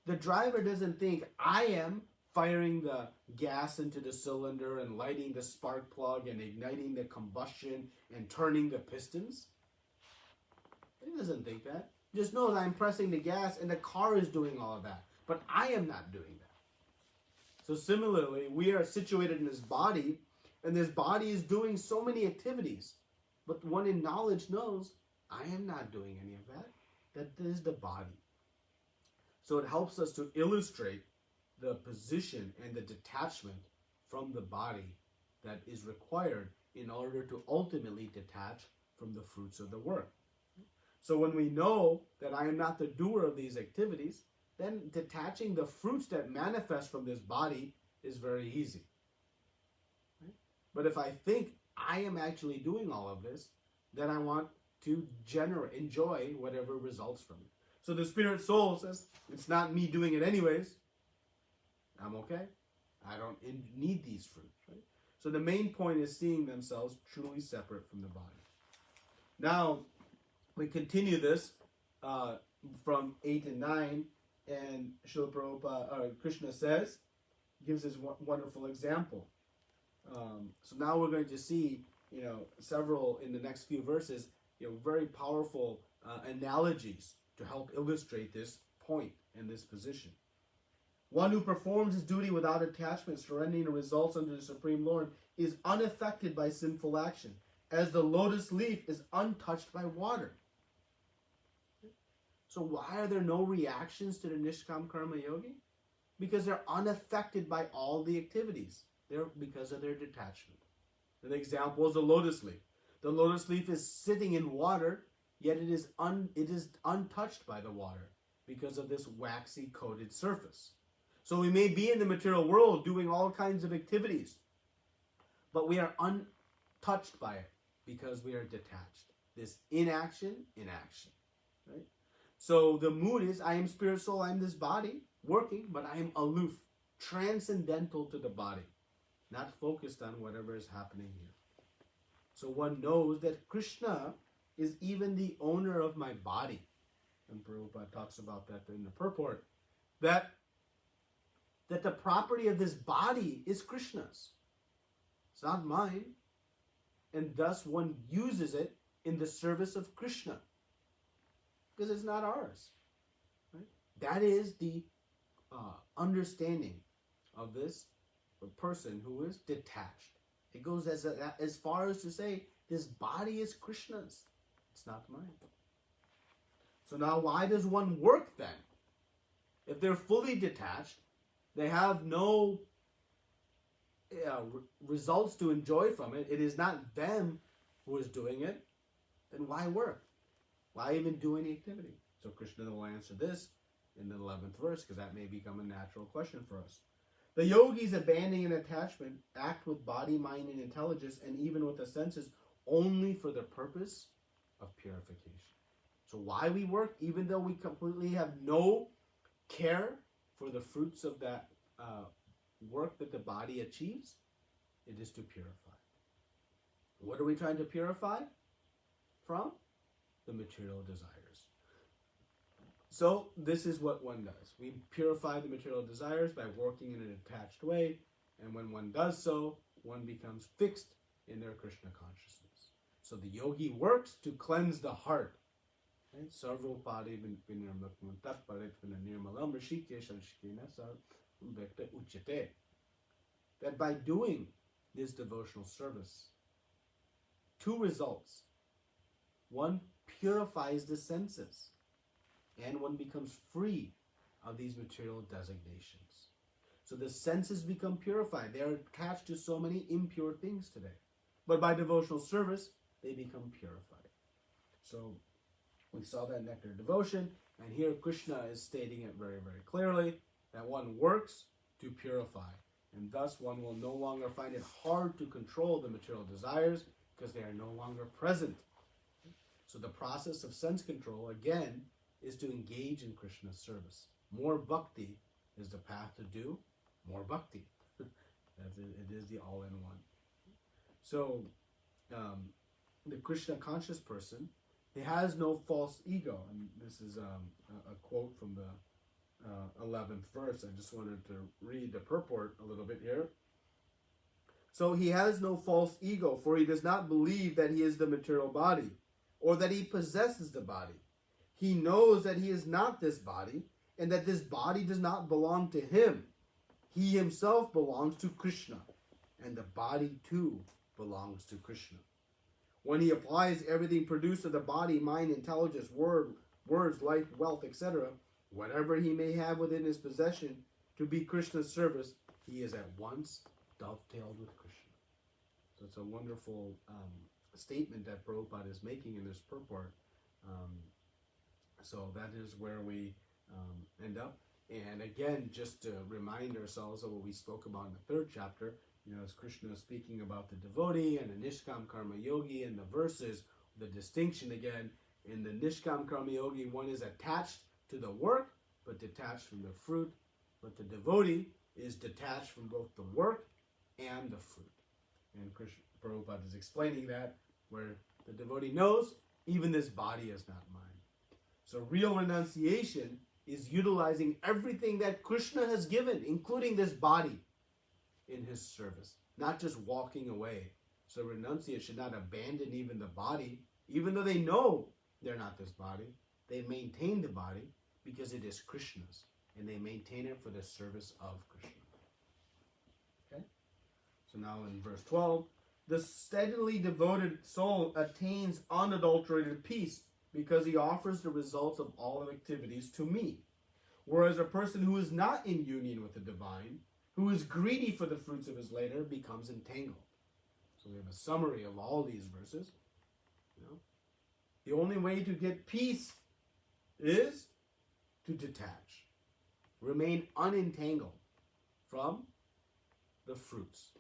the driver doesn't think, I am firing the gas into the cylinder and lighting the spark plug and igniting the combustion and turning the pistons. He doesn't think that. Just know that I'm pressing the gas and the car is doing all of that. But I am not doing that. So similarly, we are situated in this body, and this body is doing so many activities. But one in knowledge knows, I am not doing any of that. That is the body. So it helps us to illustrate the position and the detachment from the body that is required in order to ultimately detach from the fruits of the work. So when we know that I am not the doer of these activities, then detaching the fruits that manifest from this body is very easy. Right? But if I think I am actually doing all of this, then I want to enjoy whatever results from it. So the spirit soul says, it's not me doing it anyways. I'm okay. I don't need these fruits. Right? So the main point is seeing themselves truly separate from the body. Now, we continue this from 8 and 9, and Srila Prabhupada, Krishna says, gives this wonderful example. So now we're going to see, several in the next few verses, very powerful analogies to help illustrate this point and this position. One who performs his duty without attachment, surrendering the results under the Supreme Lord, is unaffected by sinful action, as the lotus leaf is untouched by water. So why are there no reactions to the Nishkam Karma Yogi? Because they're unaffected by all the activities. They're because of their detachment. An example is the lotus leaf. The lotus leaf is sitting in water, yet it is untouched by the water because of this waxy coated surface. So we may be in the material world doing all kinds of activities, but we are untouched by it because we are detached. This inaction. Right? So the mood is, I am spirit soul, I am this body, working, but I am aloof, transcendental to the body, not focused on whatever is happening here. So one knows that Krishna is even the owner of my body. And Prabhupada talks about that in the purport. That the property of this body is Krishna's. It's not mine. And thus one uses it in the service of Krishna. Because it's not ours. Right? That is the understanding of this person who is detached. It goes as far as to say, this body is Krishna's. It's not mine. So now why does one work then? If they're fully detached, they have no results to enjoy from it. It is not them who is doing it. Then why work? Why even do any activity? So Krishna will answer this in the 11th verse, because that may become a natural question for us. The yogis abandoning attachment act with body, mind, and intelligence, and even with the senses, only for the purpose of purification. So why we work, even though we completely have no care for the fruits of that work that the body achieves, it is to purify. What are we trying to purify from? The material desires. So this is what one does. We purify the material desires by working in an attached way, and when one does so, one becomes fixed in their Krishna consciousness. So the yogi works to cleanse the heart. Sarvopadi that by doing this devotional service, two results. One purifies the senses, and one becomes free of these material designations. So the senses become purified. They are attached to so many impure things today. But by devotional service, they become purified. So we saw that nectar devotion, and here Krishna is stating it very, very clearly, that one works to purify. And thus one will no longer find it hard to control the material desires because they are no longer present. So the process of sense control, again, is to engage in Krishna's service. More bhakti is the path to do more bhakti. It is the all-in-one. So the Krishna conscious person, he has no false ego. And this is a quote from the 11th verse. I just wanted to read the purport a little bit here. So he has no false ego, for he does not believe that he is the material body, or that he possesses the body. He knows that he is not this body, and that this body does not belong to him. He himself belongs to Krishna, and the body too belongs to Krishna. When he applies everything produced of the body, mind, intelligence, words, life, wealth, etc., whatever he may have within his possession to be Krishna's service, he is at once dovetailed with Krishna. So it's a wonderful statement that Prabhupada is making in this purport. So that is where we end up. And again, just to remind ourselves of what we spoke about in the third chapter, as Krishna is speaking about the devotee and the Nishkam Karma Yogi and the verses, the distinction again, in the Nishkam Karma Yogi, one is attached to the work, but detached from the fruit. But the devotee is detached from both the work and the fruit. And Krishna, Prabhupada is explaining that, where the devotee knows, even this body is not mine. So real renunciation is utilizing everything that Krishna has given, including this body, in his service, not just walking away. So renunciates should not abandon even the body, even though they know they're not this body. They maintain the body because it is Krishna's, and they maintain it for the service of Krishna. Okay? So now in verse 12, the steadily devoted soul attains unadulterated peace because he offers the results of all activities to me. Whereas a person who is not in union with the divine, who is greedy for the fruits of his labor, becomes entangled. So we have a summary of all these verses. The only way to get peace is to detach, remain unentangled from the fruits.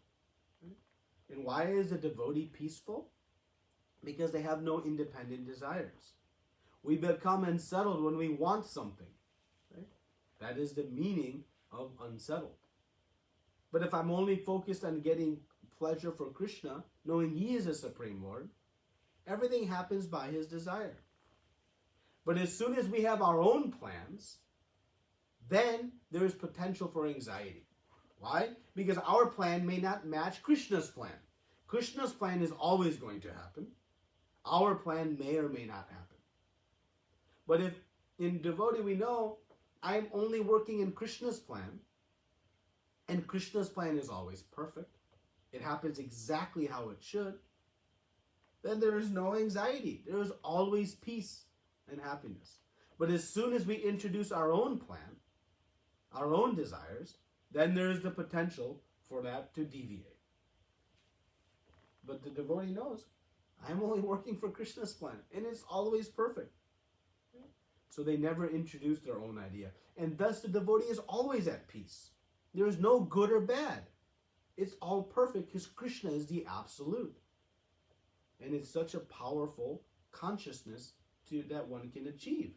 And why is a devotee peaceful? Because they have no independent desires. We become unsettled when we want something. Right? That is the meaning of unsettled. But if I'm only focused on getting pleasure for Krishna, knowing he is a Supreme Lord, everything happens by his desire. But as soon as we have our own plans, then there is potential for anxiety. Why? Because our plan may not match Krishna's plan. Krishna's plan is always going to happen. Our plan may or may not happen. But if in devotee we know, I'm only working in Krishna's plan, and Krishna's plan is always perfect, it happens exactly how it should, then there is no anxiety. There is always peace and happiness. But as soon as we introduce our own plan, our own desires, then there is the potential for that to deviate. But the devotee knows, I'm only working for Krishna's plan, and it's always perfect. So they never introduce their own idea. And thus the devotee is always at peace. There is no good or bad. It's all perfect because Krishna is the absolute. And it's such a powerful consciousness that one can achieve.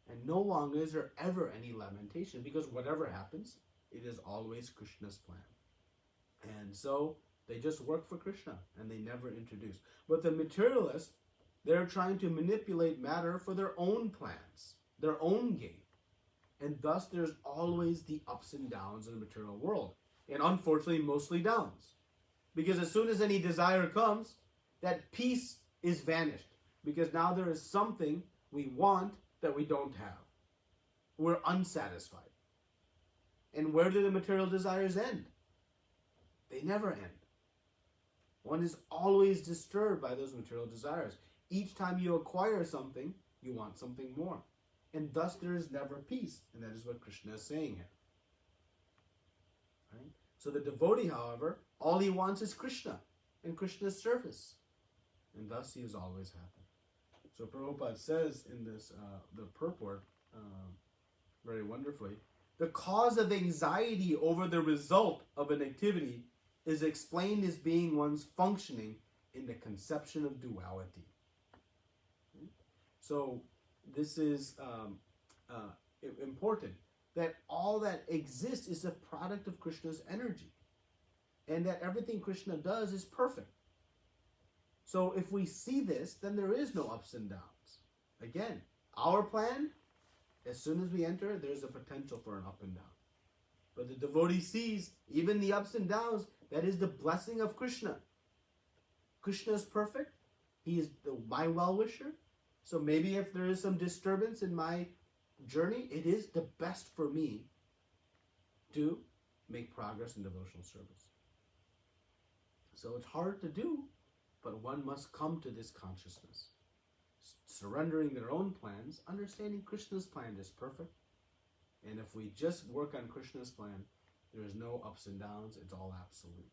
And no longer is there ever any lamentation, because whatever happens, it is always Krishna's plan. And so they just work for Krishna and they never introduce. But the materialists, they're trying to manipulate matter for their own plans, their own gain. And thus there's always the ups and downs in the material world. And unfortunately, mostly downs. Because as soon as any desire comes, that peace is vanished. Because now there is something we want that we don't have. We're unsatisfied. And where do the material desires end? They never end. One is always disturbed by those material desires. Each time you acquire something, you want something more. And thus there is never peace. And that is what Krishna is saying here. Right? So the devotee, however, all he wants is Krishna and Krishna's service. And thus he is always happy. So Prabhupada says in this, the purport, very wonderfully, the cause of anxiety over the result of an activity is explained as being one's functioning in the conception of duality. So this is important, that all that exists is a product of Krishna's energy, and that everything Krishna does is perfect. So if we see this, then there is no ups and downs. Again, our plan, as soon as we enter, there's a potential for an up and down. But the devotee sees even the ups and downs, that is the blessing of Krishna. Krishna is perfect. He is my well-wisher. So maybe if there is some disturbance in my journey, it is the best for me to make progress in devotional service. So it's hard to do, but one must come to this consciousness. surrendering their own plans, understanding Krishna's plan is perfect. And if we just work on Krishna's plan, there is no ups and downs. It's all absolute.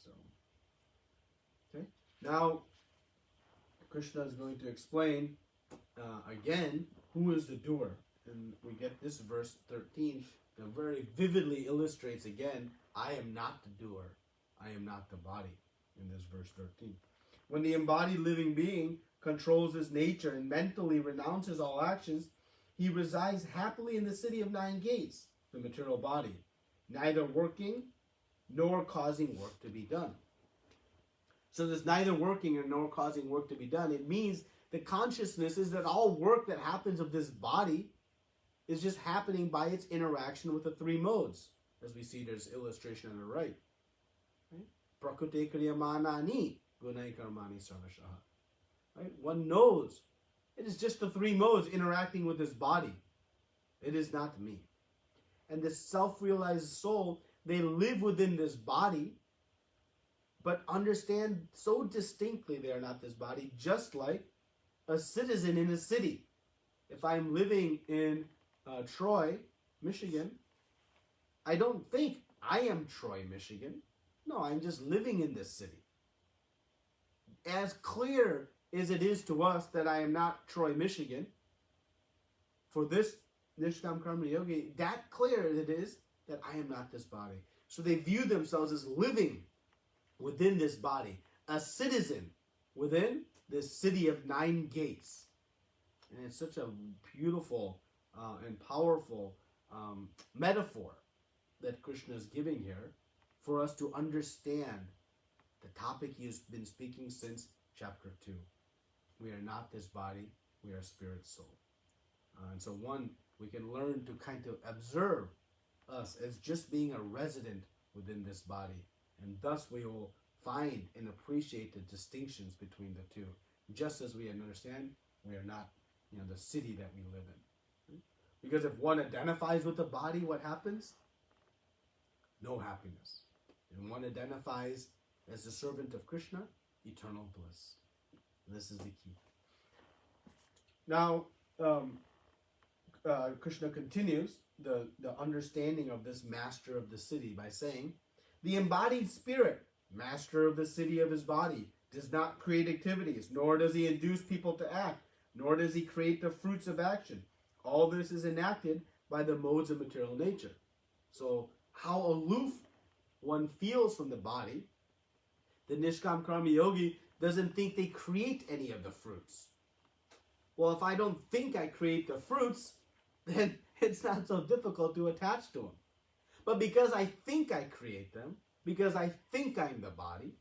So, okay. Now, Krishna is going to explain again who is the doer. And we get this verse 13 that very vividly illustrates again, I am not the doer. I am not the body, in this verse 13. When the embodied living being controls his nature and mentally renounces all actions, he resides happily in the city of 9 gates, the material body, neither working nor causing work to be done. So there's neither working nor causing work to be done. It means the consciousness is that all work that happens of this body is just happening by its interaction with the 3 modes. As we see, there's illustration on the right. Prakrute kriyamanani gunai karmani sarvashaha. Right? One knows it is just the 3 modes interacting with this body. It is not me. And this self-realized soul, they live within this body, but understand so distinctly they are not this body, just like a citizen in a city. If I'm living in Troy, Michigan, I don't think I am Troy, Michigan. No, I'm just living in this city. As clear as it is to us that I am not Troy, Michigan, for this Nishkam Karma Yogi, that clear it is that I am not this body. So they view themselves as living within this body, a citizen within this city of 9 gates. And it's such a beautiful and powerful metaphor that Krishna is giving here for us to understand the topic he's been speaking since chapter 2. We are not this body, we are spirit soul. And so we can learn to kind of observe us as just being a resident within this body. And thus we will find and appreciate the distinctions between the two. Just as we understand we are not the city that we live in. Because if one identifies with the body, what happens? No happiness. And one identifies as the servant of Krishna, eternal bliss. And this is the key. Now, Krishna continues the understanding of this master of the city by saying, the embodied spirit, master of the city of his body, does not create activities, nor does he induce people to act, nor does he create the fruits of action. All this is enacted by the modes of material nature. So, how aloof one feels from the body, the Nishkam Karma Yogi doesn't think they create any of the fruits. Well, if I don't think I create the fruits, then it's not so difficult to attach to them. But because I think I create them, because I think I'm the body,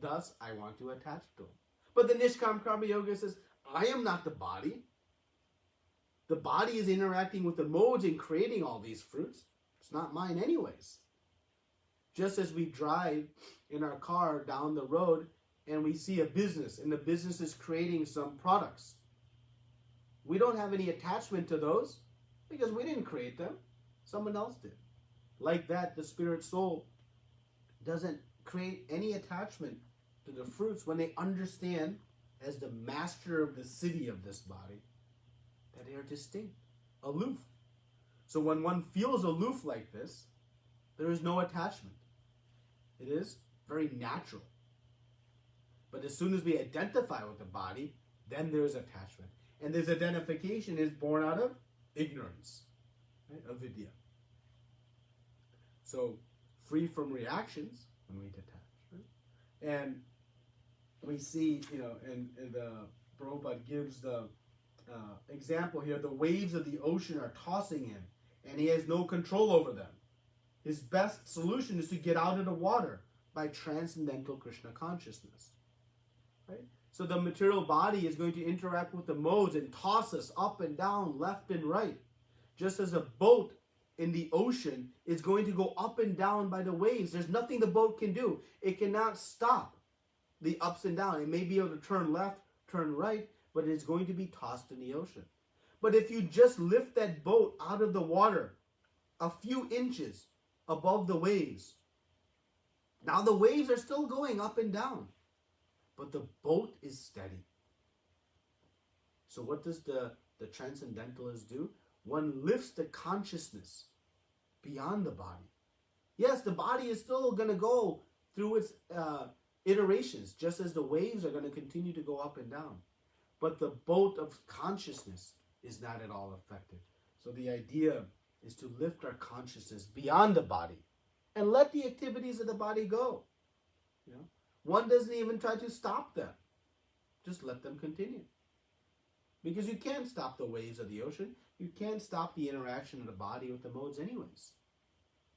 thus I want to attach to them. But the Nishkam Karma Yoga says, I am not the body. The body is interacting with the modes and creating all these fruits. It's not mine anyways. Just as we drive in our car down the road and we see a business and the business is creating some products. We don't have any attachment to those because we didn't create them. Someone else did. Like that, the spirit soul doesn't create any attachment to the fruits when they understand as the master of the city of this body that they are distinct, aloof. So when one feels aloof like this, there is no attachment. It is very natural. But as soon as we identify with the body, then there's attachment. And this identification is born out of ignorance, right? Avidya. So, free from reactions when we detach. Right? And we see, and the Prabhupada gives the example here, the waves of the ocean are tossing him, and he has no control over them. His best solution is to get out of the water by transcendental Krishna consciousness. Right? So the material body is going to interact with the modes and toss us up and down, left and right. Just as a boat in the ocean is going to go up and down by the waves. There's nothing the boat can do. It cannot stop the ups and downs. It may be able to turn left, turn right, but it's going to be tossed in the ocean. But if you just lift that boat out of the water a few inches above the waves, now the waves are still going up and down, but the boat is steady. So what does the transcendentalist do? One lifts the consciousness beyond the body. Yes, the body is still going to go through its iterations, just as the waves are going to continue to go up and down. But the boat of consciousness is not at all affected. So the idea is to lift our consciousness beyond the body and let the activities of the body go. You know? One doesn't even try to stop them. Just let them continue. Because you can't stop the waves of the ocean. You can't stop the interaction of the body with the modes anyways.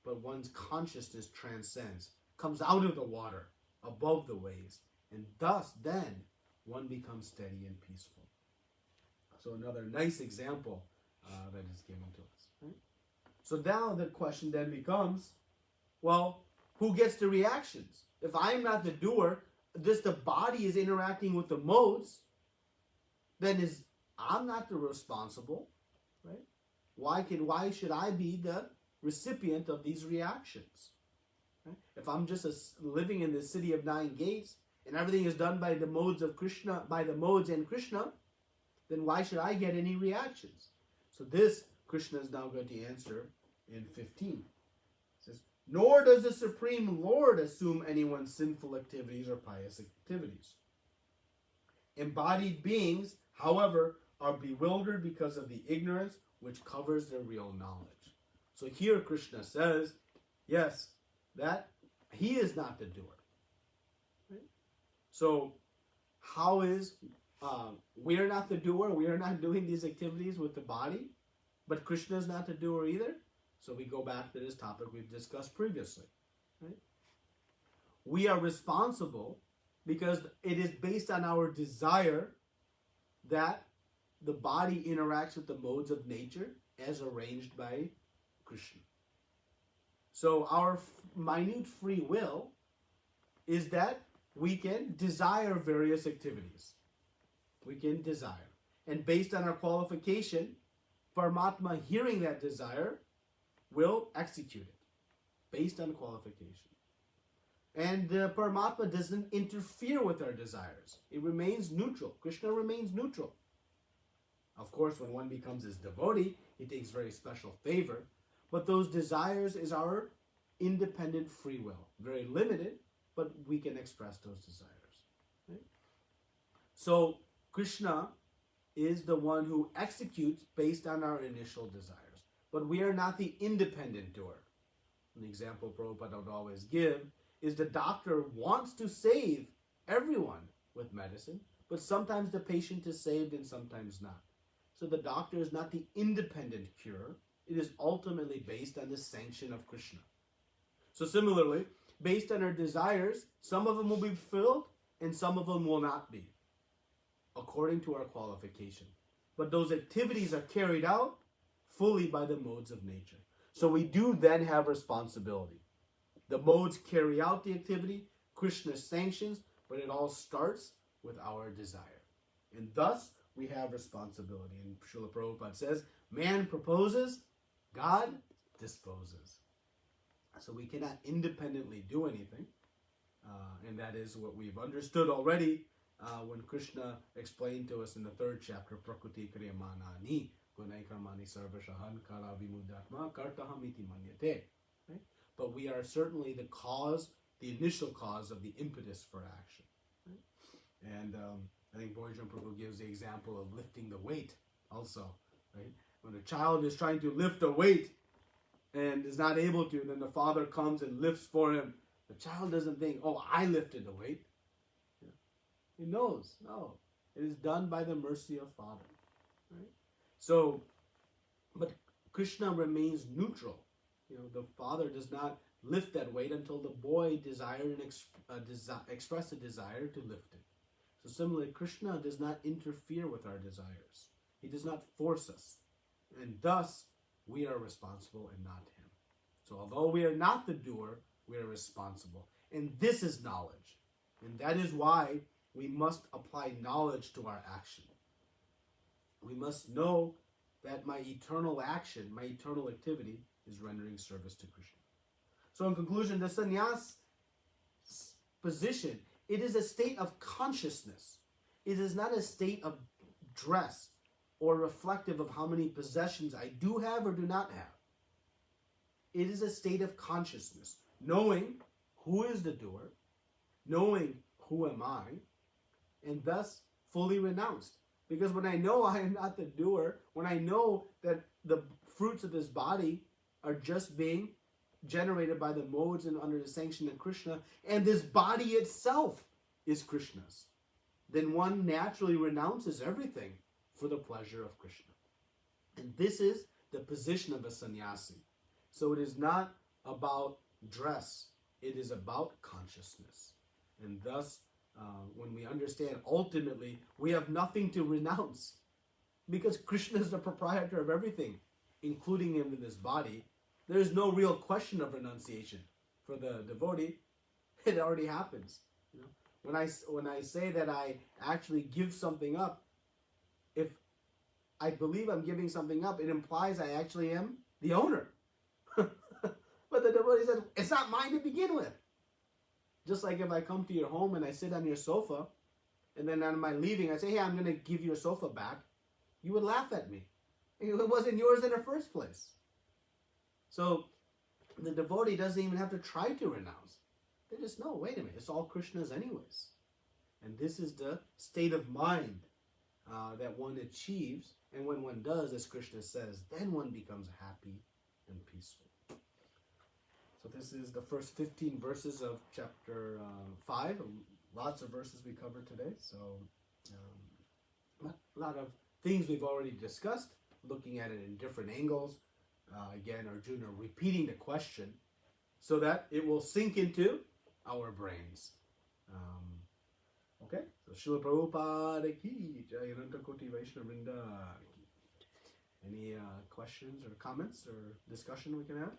But one's consciousness transcends, comes out of the water, above the waves, and thus then one becomes steady and peaceful. So another nice example that is given to us. Right? So now the question then becomes, well, who gets the reactions? If I'm not the doer, just the body is interacting with the modes, then I'm not the responsible, right? Why should I be the recipient of these reactions? Right? If I'm just living in the city of 9 gates and everything is done by the modes of Krishna, by the modes and Krishna, then why should I get any reactions? So this Krishna is now going to answer in 15. It says, nor does the Supreme Lord assume anyone's sinful activities or pious activities. Embodied beings, however, are bewildered because of the ignorance which covers their real knowledge. So here Krishna says, yes, that he is not the doer. Right? So how is, we are not the doer, we are not doing these activities with the body, but Krishna is not the doer either. So we go back to this topic we've discussed previously. Right? We are responsible because it is based on our desire that the body interacts with the modes of nature as arranged by Krishna. So our minute free will is that we can desire various activities. We can desire. And based on our qualification, Paramatma, hearing that desire, will execute it based on qualification. And Paramatma doesn't interfere with our desires. It remains neutral. Krishna remains neutral. Of course, when one becomes his devotee, he takes very special favor. But those desires is our independent free will. Very limited, but we can express those desires. Right? So Krishna is the one who executes based on our initial desires. But we are not the independent doer. An example Prabhupada would always give is the doctor wants to save everyone with medicine, but sometimes the patient is saved and sometimes not. So the doctor is not the independent cure. It is ultimately based on the sanction of Krishna. So similarly, based on our desires, some of them will be fulfilled and some of them will not be, according to our qualification. But those activities are carried out fully by the modes of nature. So we do then have responsibility. The modes carry out the activity, Krishna sanctions, but it all starts with our desire. And thus, we have responsibility. And Srila Prabhupada says, man proposes, God disposes. So we cannot independently do anything. And that is what we've understood already when Krishna explained to us in the 3rd chapter, Prakriti Kriyamanani, Gunai Karmani Sarvashahan Kara Vimudatma Kartahamiti Manyate. Right? But we are certainly the cause, the initial cause of the impetus for action. Right? And I think Boyjan Prabhu gives the example of lifting the weight also. Right? When a child is trying to lift a weight and is not able to, then the father comes and lifts for him. The child doesn't think, oh, I lifted the weight. Yeah. He knows, no. It is done by the mercy of Father. Right? So, but Krishna remains neutral. The father does not lift that weight until the boy desired and expressed a desire to lift it. So similarly, Krishna does not interfere with our desires. He does not force us. And thus, we are responsible and not him. So although we are not the doer, we are responsible. And this is knowledge. And that is why we must apply knowledge to our action. We must know that my eternal action, my eternal activity, is rendering service to Krishna. So in conclusion, the sannyas position, it is a state of consciousness. It is not a state of dress or reflective of how many possessions I do have or do not have. It is a state of consciousness, knowing who is the doer, knowing who am I, and thus fully renounced. Because when I know I am not the doer, when I know that the fruits of this body are just being generated by the modes and under the sanction of Krishna, and this body itself is Krishna's, then one naturally renounces everything for the pleasure of Krishna. And this is the position of a sannyasi. So it is not about dress, it is about consciousness. And thus, when we understand ultimately, we have nothing to renounce because Krishna is the proprietor of everything, including him in this body. There is no real question of renunciation. For the devotee, it already happens. You know? When I say that I actually give something up, if I believe I'm giving something up, it implies I actually am the owner. But the devotee says, it's not mine to begin with. Just like if I come to your home and I sit on your sofa, and then on my leaving I say, hey, I'm going to give your sofa back, you would laugh at me. It wasn't yours in the first place. So the devotee doesn't even have to try to renounce. They just know, wait a minute, it's all Krishna's anyways. And this is the state of mind that one achieves. And when one does, as Krishna says, then one becomes happy and peaceful. So this is the first 15 verses of chapter 5. Lots of verses we covered today. So a lot of things we've already discussed, looking at it in different angles. Again, Arjuna repeating the question so that it will sink into our brains. Okay? So Srila Prabhupada ki Jai, Ananta Koti Vaishnava Vrinda ki. Any questions or comments or discussion we can have?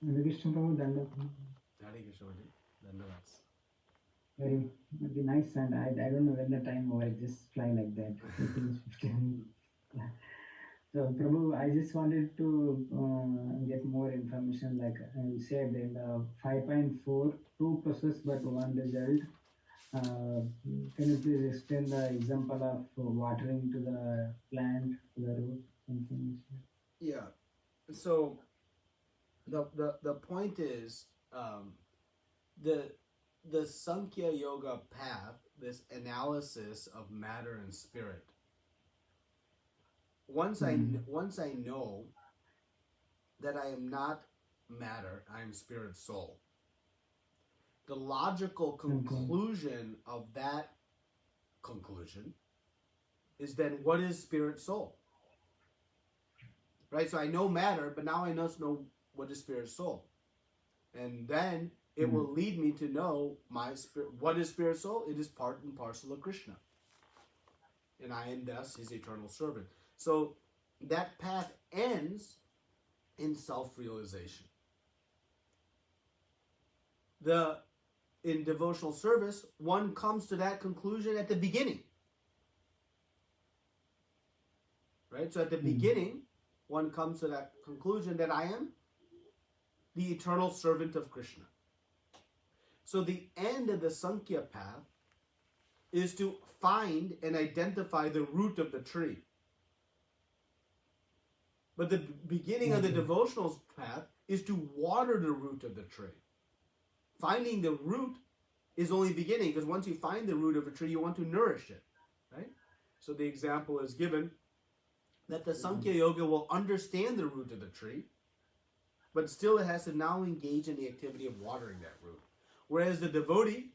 Hare Krishna Prabhu, Dandavat. Hare Krishna, Dandavat. Very nice, and I don't know when the time over, it just fly like that. 15. So Prabhu, I just wanted to get more information, like you said in the 5.4, 2 process but 1 result. Can you please explain the example of watering to the plant, to the root, something? Yeah. So the point is the Sankhya Yoga path, this analysis of matter and spirit. Once I know that I am not matter, I am spirit soul. The logical conclusion of that conclusion is then what is spirit soul? Right? So I know matter, but now I must know what is spirit soul. And then it will lead me to know my spirit. What is spirit soul? It is part and parcel of Krishna. And I am thus his eternal servant. So that path ends in self-realization. In devotional service, one comes to that conclusion at the beginning. Right? So at the beginning, one comes to that conclusion that I am the eternal servant of Krishna. So the end of the Sankhya path is to find and identify the root of the tree. But the beginning of the devotional path is to water the root of the tree. Finding the root is only beginning, because once you find the root of a tree, you want to nourish it. Right? So the example is given that the Sankhya Yoga will understand the root of the tree, but still it has to now engage in the activity of watering that root. Whereas the devotee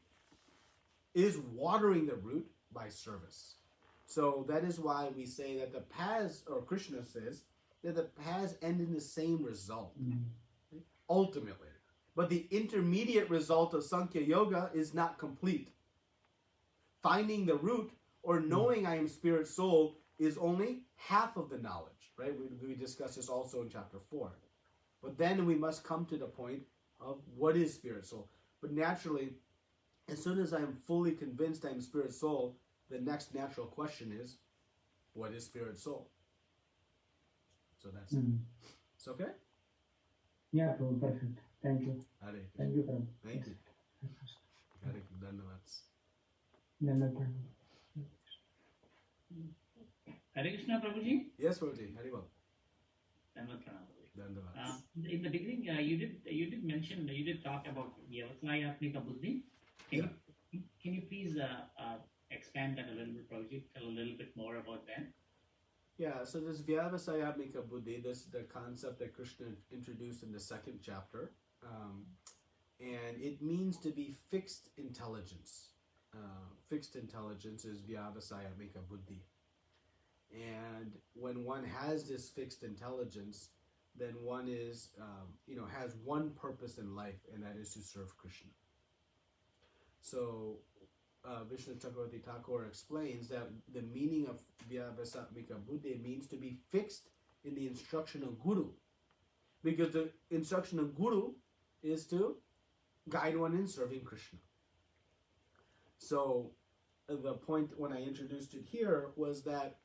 is watering the root by service. So that is why we say that the paths, or Krishna says, that the paths end in the same result, ultimately. But the intermediate result of Sankhya Yoga is not complete. Finding the root, or knowing I am spirit soul, is only half of the knowledge, right? We discussed this also in chapter 4. But then we must come to the point of what is spirit soul. But naturally, as soon as I am fully convinced I am spirit soul, the next natural question is, what is spirit soul. So that's it's okay. Yeah, Prabhu, perfect. Thank you. Hare Krishna. Thank you, Prabhu. Thank you. Yes. Hare Krishna. Dhanavad. Dhanavad. Hare Krishna, Prabhuji. Yes, Prabhuji. Haribol. Dhanavad Pranam, Prabhuji. Dhanavad. In the beginning, you did mention, you did talk about Vyavasayatmika Buddhi. Can you please expand that a little bit, Prabhuji? Tell a little bit more about that. Yeah, so this Vyavasayatmika Buddhi, this is the concept that Krishna introduced in the second chapter. And it means to be fixed intelligence. Fixed intelligence is Vyavasayatmika Buddhi. And when one has this fixed intelligence, then one is, has one purpose in life, and that is to serve Krishna. So, Vishnu Chakravarti Thakur explains that the meaning of Vyavasayatmika Buddhi means to be fixed in the instruction of Guru. Because the instruction of Guru is to guide one in serving Krishna. So, the point when I introduced it here was that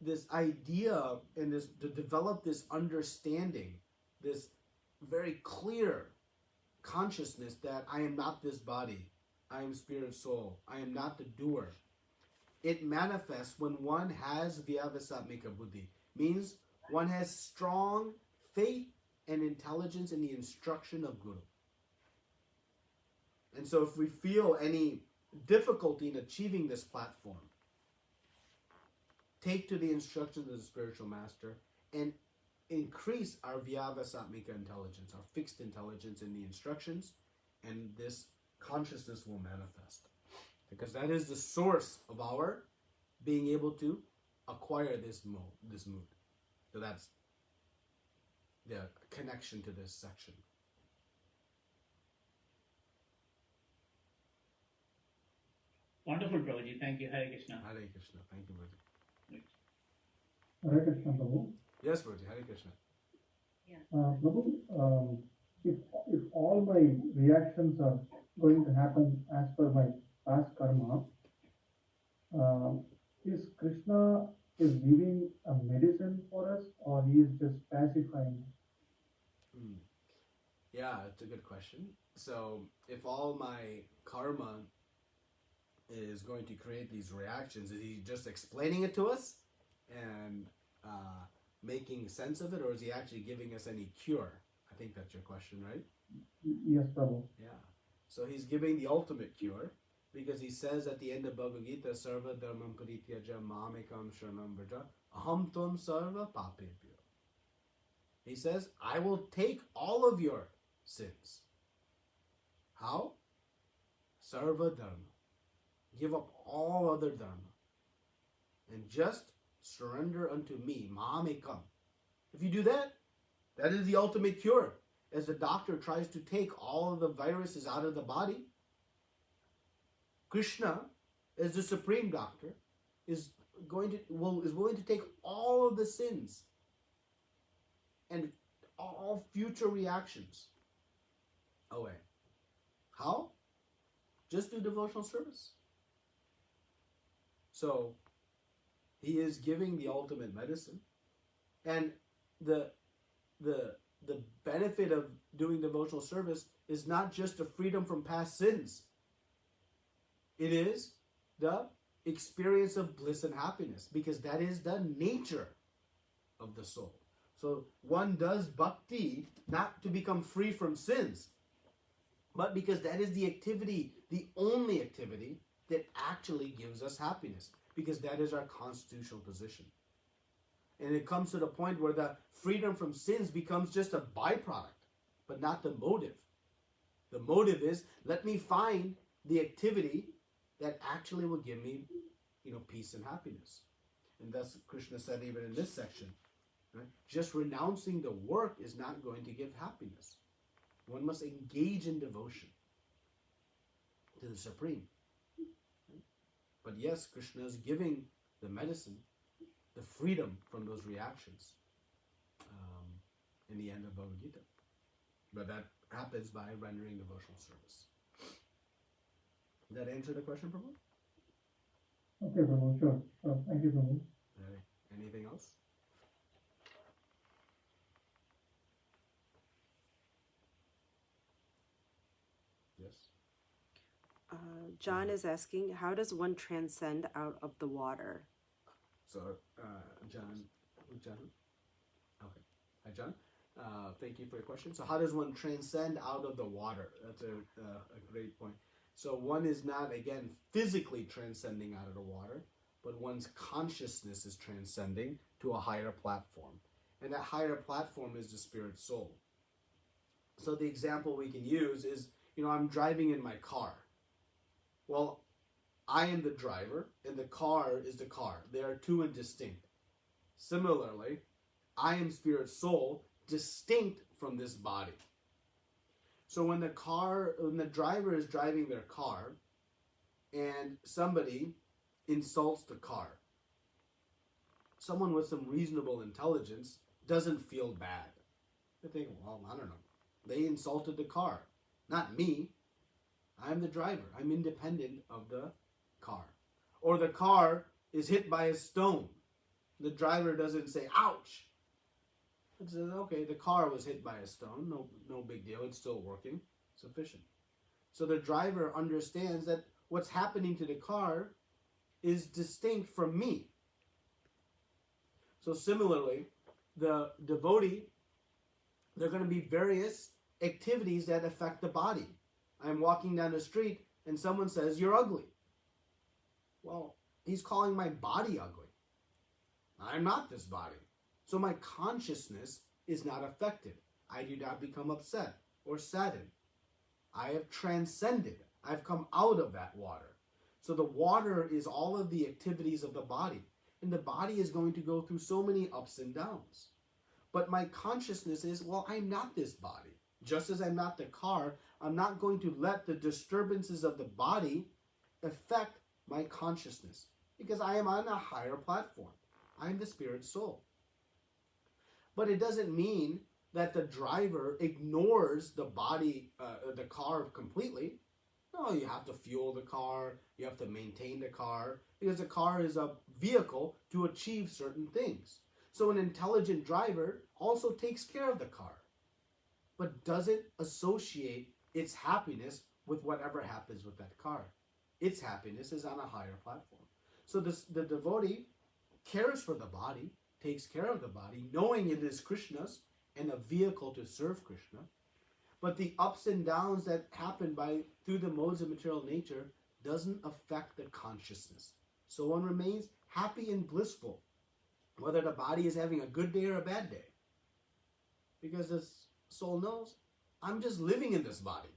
this idea and this to develop this understanding, this very clear consciousness that I am not this body, I am spirit soul, I am not the doer. It manifests when one has Vyavasayatmika Buddhi, means one has strong faith and intelligence in the instruction of Guru. And so if we feel any difficulty in achieving this platform, take to the instructions of the spiritual master and increase our Vyavasayatmika intelligence, our fixed intelligence in the instructions, and this consciousness will manifest. Because that is the source of our being able to acquire this mood. So that's the connection to this section. Wonderful, Prabhuji. Thank you. Hare Krishna. Hare Krishna. Thank you, Prabhuji. Hare Krishna, Prabhu. Yes, Prabhuji. Hare Krishna. Prabhu, if all my reactions are going to happen as per my past karma, is Krishna is giving a medicine for us, or he is just pacifying? Yeah, it's a good question. So, if all my karma is going to create these reactions, is he just explaining it to us and making sense of it, or is he actually giving us any cure? I think that's your question, right? Yes, Prabhu. Yeah. So he's giving the ultimate cure, because he says at the end of Bhagavad Gita, Sarva dharmam parityaja mamekam sharanam vraja aham tvam sarva papebhyo. He says, I will take all of your sins. How? Sarva dharma. Give up all other dharma. And just surrender unto me, mamekam. If you do that, that is the ultimate cure. As the doctor tries to take all of the viruses out of the body, Krishna, as the supreme doctor, is willing to take all of the sins and all future reactions away. How? Just do devotional service. So he is giving the ultimate medicine, and the benefit of doing devotional service is not just the freedom from past sins. It is the experience of bliss and happiness, because that is the nature of the soul. So one does bhakti not to become free from sins, but because that is the activity, the only activity that actually gives us happiness, because that is our constitutional position. And it comes to the point where the freedom from sins becomes just a byproduct, but not the motive. The motive is, let me find the activity that actually will give me, peace and happiness. And thus Krishna said even in this section, right, just renouncing the work is not going to give happiness. One must engage in devotion to the Supreme. But yes, Krishna is giving the medicine, the freedom from those reactions in the end of Bhagavad Gita. But that happens by rendering devotional service. Did that answer the question, Prabhu? Okay, Prabhu, sure. Thank you, Prabhu. Right. Anything else? Yes. John is asking, how does one transcend out of the water? So, John. Okay. Hi, John. Thank you for your question. So, how does one transcend out of the water? That's a great point. So, one is not, again, physically transcending out of the water, but one's consciousness is transcending to a higher platform. And that higher platform is the spirit soul. So, the example we can use is, I'm driving in my car. Well, I am the driver, and the car is the car. They are two and distinct. Similarly, I am spirit soul, distinct from this body. So when the driver is driving their car, and somebody insults the car, someone with some reasonable intelligence doesn't feel bad. They think, well, I don't know. They insulted the car, not me. I'm the driver. I'm independent of the car. Or the car is hit by a stone. The driver doesn't say, ouch. It says, okay, the car was hit by a stone. No big deal. It's still working. Sufficient. So the driver understands that what's happening to the car is distinct from me. So similarly, the devotee, there are going to be various activities that affect the body. I'm walking down the street and someone says, you're ugly. Well, he's calling my body ugly. I'm not this body. So my consciousness is not affected. I do not become upset or saddened. I have transcended. I've come out of that water. So the water is all of the activities of the body. And the body is going to go through so many ups and downs. But my consciousness is, well, I'm not this body. Just as I'm not the car, I'm not going to let the disturbances of the body affect my consciousness, because I am on a higher platform. I'm the spirit soul. But it doesn't mean that the driver ignores the body, the car completely. No, you have to fuel the car, you have to maintain the car, because the car is a vehicle to achieve certain things. So an intelligent driver also takes care of the car, but doesn't associate its happiness with whatever happens with that car. Its happiness is on a higher platform. So the devotee cares for the body, takes care of the body, knowing it is Krishna's and a vehicle to serve Krishna. But the ups and downs that happen through the modes of material nature doesn't affect the consciousness. So one remains happy and blissful, whether the body is having a good day or a bad day. Because the soul knows, I'm just living in this body,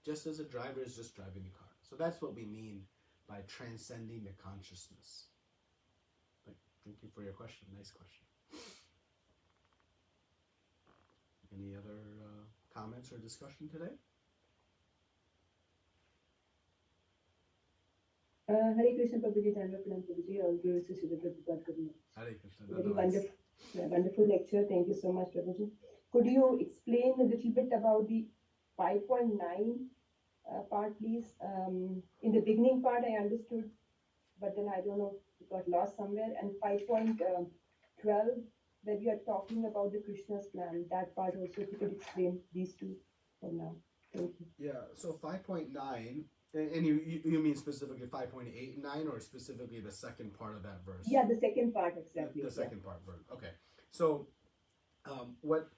just as a driver is just driving the car. So that's what we mean by transcending the consciousness. Thank you for your question. Nice question. Any other comments or discussion today? Hare Krishna Prabhuji, Dhanapranam Prabhuji, all glories to Srila Prabhupada Guru. Hare Krishna. Very wonderful lecture. Thank you so much, Prabhuji. Could you explain a little bit about the 5.9 part, please? In the beginning part, I understood, but then I don't know, it got lost somewhere. And 5.12, where we are talking about the Krishna's plan, that part also, if you could explain these two for now. Thank you. Yeah, so 5.9, and you mean specifically 5.8 and 9, or specifically the second part of that verse? Yeah, the second part, exactly. The second part verse. Okay. So what's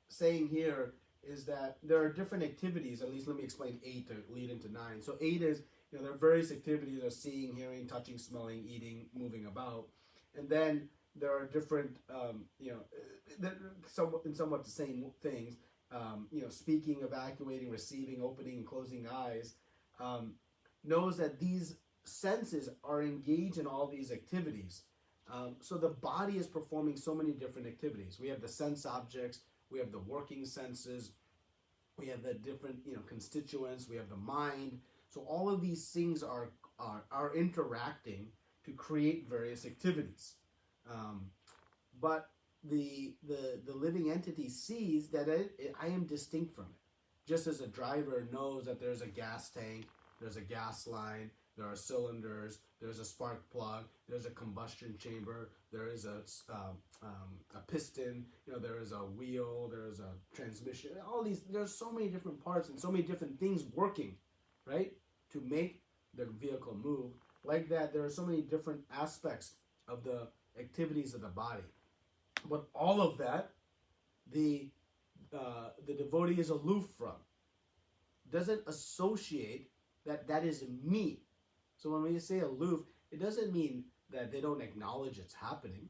saying here is that there are different activities. At least let me explain 8 to lead into 9. So 8 is, there are various activities of seeing, hearing, touching, smelling, eating, moving about. And then there are different, somewhat the same things, speaking, evacuating, receiving, opening, and closing eyes, knows that these senses are engaged in all these activities. So the body is performing so many different activities. We have the sense objects, we have the working senses, we have the different, constituents, we have the mind. So all of these things are interacting to create various activities. But the living entity sees that I am distinct from it. Just as a driver knows that there's a gas tank, there's a gas line, There are cylinders, there's a spark plug, there's a combustion chamber, there is a piston, there is a wheel, there is a transmission, all these, there's so many different parts and so many different things working, right, to make the vehicle move. Like that, there are so many different aspects of the activities of the body. But all of that, the devotee is aloof from. Doesn't associate that is me. So when we say aloof, it doesn't mean that they don't acknowledge it's happening,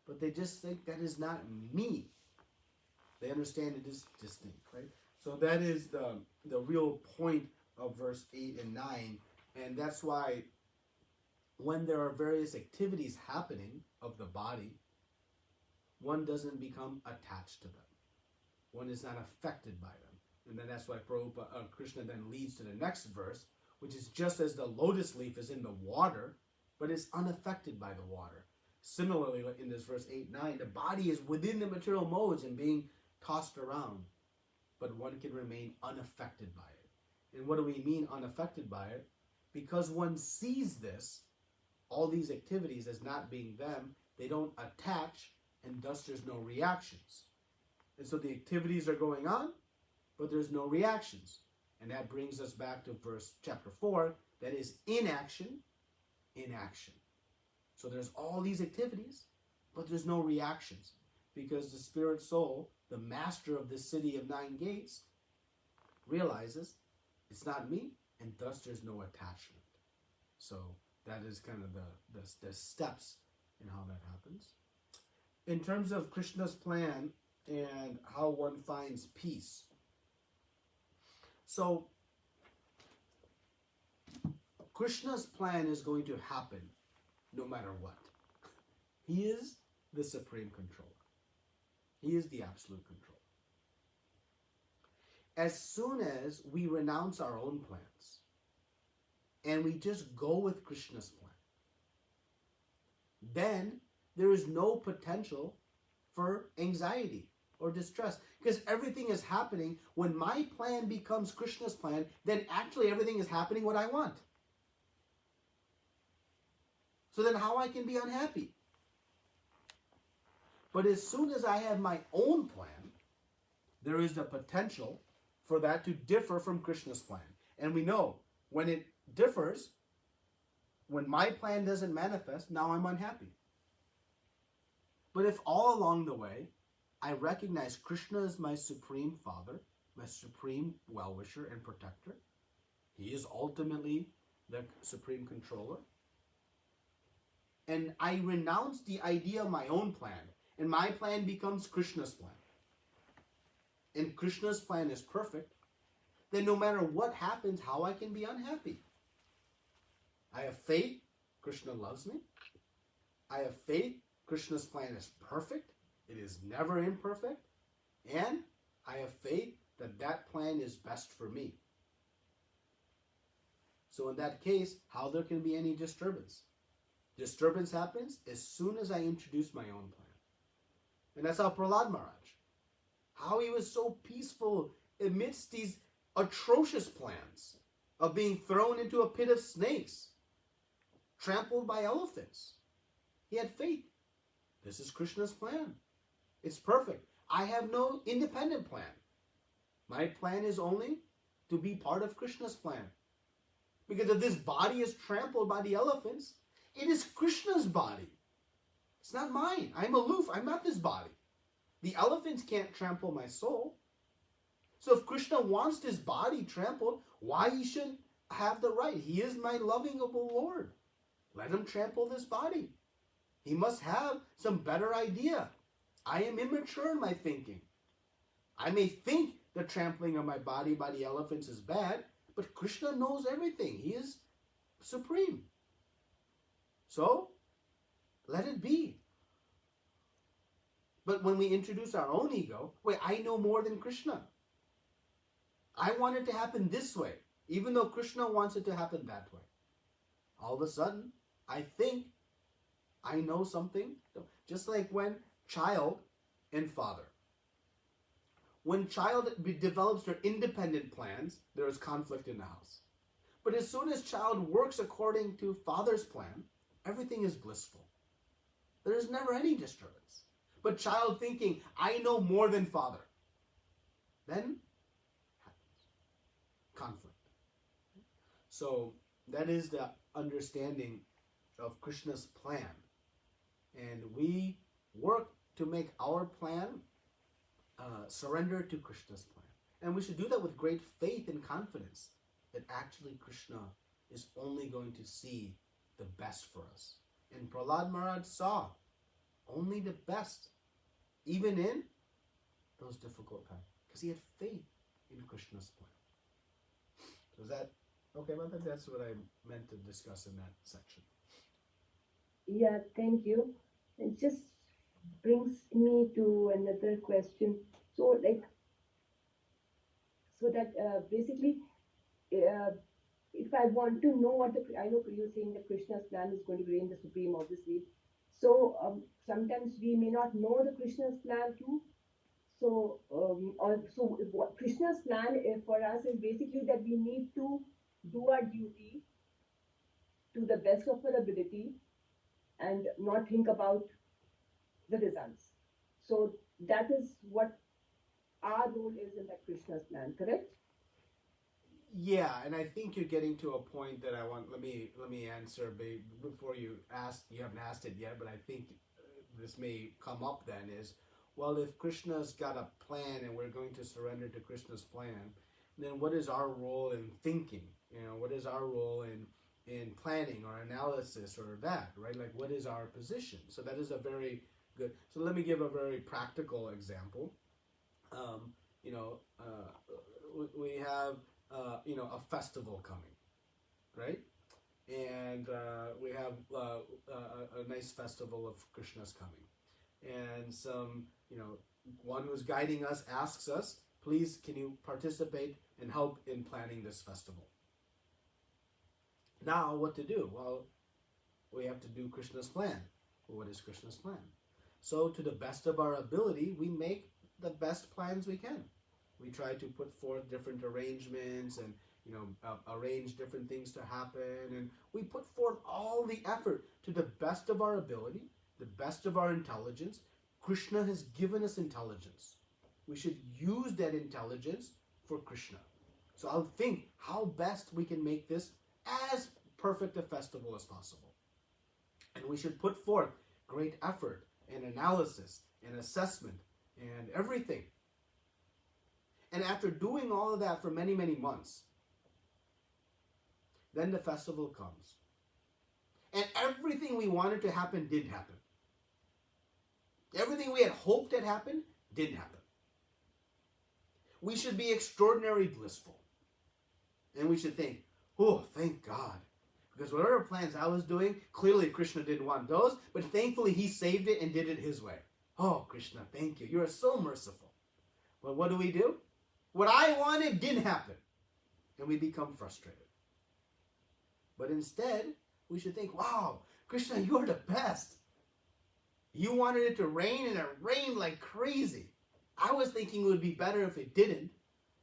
but they just think that is not me. They understand it is distinct, right? So that is the real point of verse 8 and 9, and that's why when there are various activities happening of the body, one doesn't become attached to them. One is not affected by them. And then that's why Krishna then leads to the next verse, which is just as the lotus leaf is in the water, but is unaffected by the water. Similarly, in this verse 8-9, the body is within the material modes and being tossed around, but one can remain unaffected by it. And what do we mean unaffected by it? Because one sees this, all these activities as not being them, they don't attach, and thus there's no reactions. And so the activities are going on, but there's no reactions. And that brings us back to chapter 4, that is inaction. So there's all these activities, but there's no reactions, because the spirit soul, the master of this city of 9 gates, realizes it's not me, and thus there's no attachment. So that is kind of the steps in how that happens. In terms of Krishna's plan and how one finds peace. So Krishna's plan is going to happen no matter what. He is the supreme controller. He is the absolute controller. As soon as we renounce our own plans and we just go with Krishna's plan, then there is no potential for anxiety or distress, because everything is happening. When my plan becomes Krishna's plan, then actually everything is happening what I want. So then how I can be unhappy? But as soon as I have my own plan, there is the potential for that to differ from Krishna's plan. And we know when it differs, when my plan doesn't manifest, now I'm unhappy. But if all along the way, I recognize Krishna as my supreme father, my supreme well-wisher and protector, he is ultimately the supreme controller, and I renounce the idea of my own plan, and my plan becomes Krishna's plan, and Krishna's plan is perfect, then no matter what happens, how I can be unhappy? I have faith, Krishna loves me. I have faith, Krishna's plan is perfect. It is never imperfect. And I have faith that that plan is best for me. So in that case, how there can be any disturbance? Disturbance happens as soon as I introduce my own plan. And that's how Prahlad Maharaj, how he was so peaceful amidst these atrocious plans of being thrown into a pit of snakes, trampled by elephants. He had faith. This is Krishna's plan. It's perfect. I have no independent plan. My plan is only to be part of Krishna's plan. Because if this body is trampled by the elephants, it is Krishna's body. It's not mine. I'm aloof. I'm not this body. The elephants can't trample my soul. So if Krishna wants this body trampled, why he shouldn't have the right? He is my lovingable Lord. Let him trample this body. He must have some better idea. I am immature in my thinking. I may think the trampling of my body by the elephants is bad, but Krishna knows everything. He is supreme. So, let it be. But when we introduce our own ego, wait, I know more than Krishna. I want it to happen this way, even though Krishna wants it to happen that way. All of a sudden, I think I know something. Just like when child and father. When child develops their independent plans, there is conflict in the house. But as soon as child works according to father's plan, everything is blissful. There is never any disturbance. But child thinking, I know more than father, then happens conflict. So that is the understanding of Krishna's plan. And we work to make our plan surrender to Krishna's plan. And we should do that with great faith and confidence that actually Krishna is only going to see the best for us. And Prahlad Maharaj saw only the best, even in those difficult times, because he had faith in Krishna's plan. So is that okay about that? That's what I meant to discuss in that section. Yeah, thank you. It just brings me to another question. So, basically, if I want to know I know you're saying that Krishna's plan is going to reign the supreme, obviously. So, sometimes we may not know the Krishna's plan too. So, what Krishna's plan for us is basically that we need to do our duty to the best of our ability and not think about the results. So that is what our role is in that Krishna's plan, correct? Yeah, and I think you're getting to a point that I want. Let me answer before you ask. You haven't asked it yet, but I think this may come up. Then is, well, if Krishna's got a plan and we're going to surrender to Krishna's plan, then what is our role in thinking? What is our role in planning or analysis or that, right? Like, what is our position? So that is a very good. So let me give a very practical example. We have a festival coming, right? And we have a nice festival of Krishna's coming, and one who's guiding us asks us, please, can you participate and help in planning this festival? Now, what to do? Well, we have to do Krishna's plan. Well, what is Krishna's plan? So, to the best of our ability, we make the best plans we can. We try to put forth different arrangements and arrange different things to happen, and we put forth all the effort to the best of our ability, the best of our intelligence. Krishna has given us intelligence. We should use that intelligence for Krishna. So I'll think how best we can make this as perfect a festival as possible. And we should put forth great effort and analysis and assessment and everything. And after doing all of that for many, many months, then the festival comes. And everything we wanted to happen did happen. Everything we had hoped had happened did happen. We should be extraordinarily blissful. And we should think, oh, thank God. Because whatever plans I was doing, clearly Krishna didn't want those, but thankfully he saved it and did it his way. Oh, Krishna, thank you. You are so merciful. But what do? What I wanted didn't happen. And we become frustrated. But instead, we should think, wow, Krishna, you are the best. You wanted it to rain, and it rained like crazy. I was thinking it would be better if it didn't,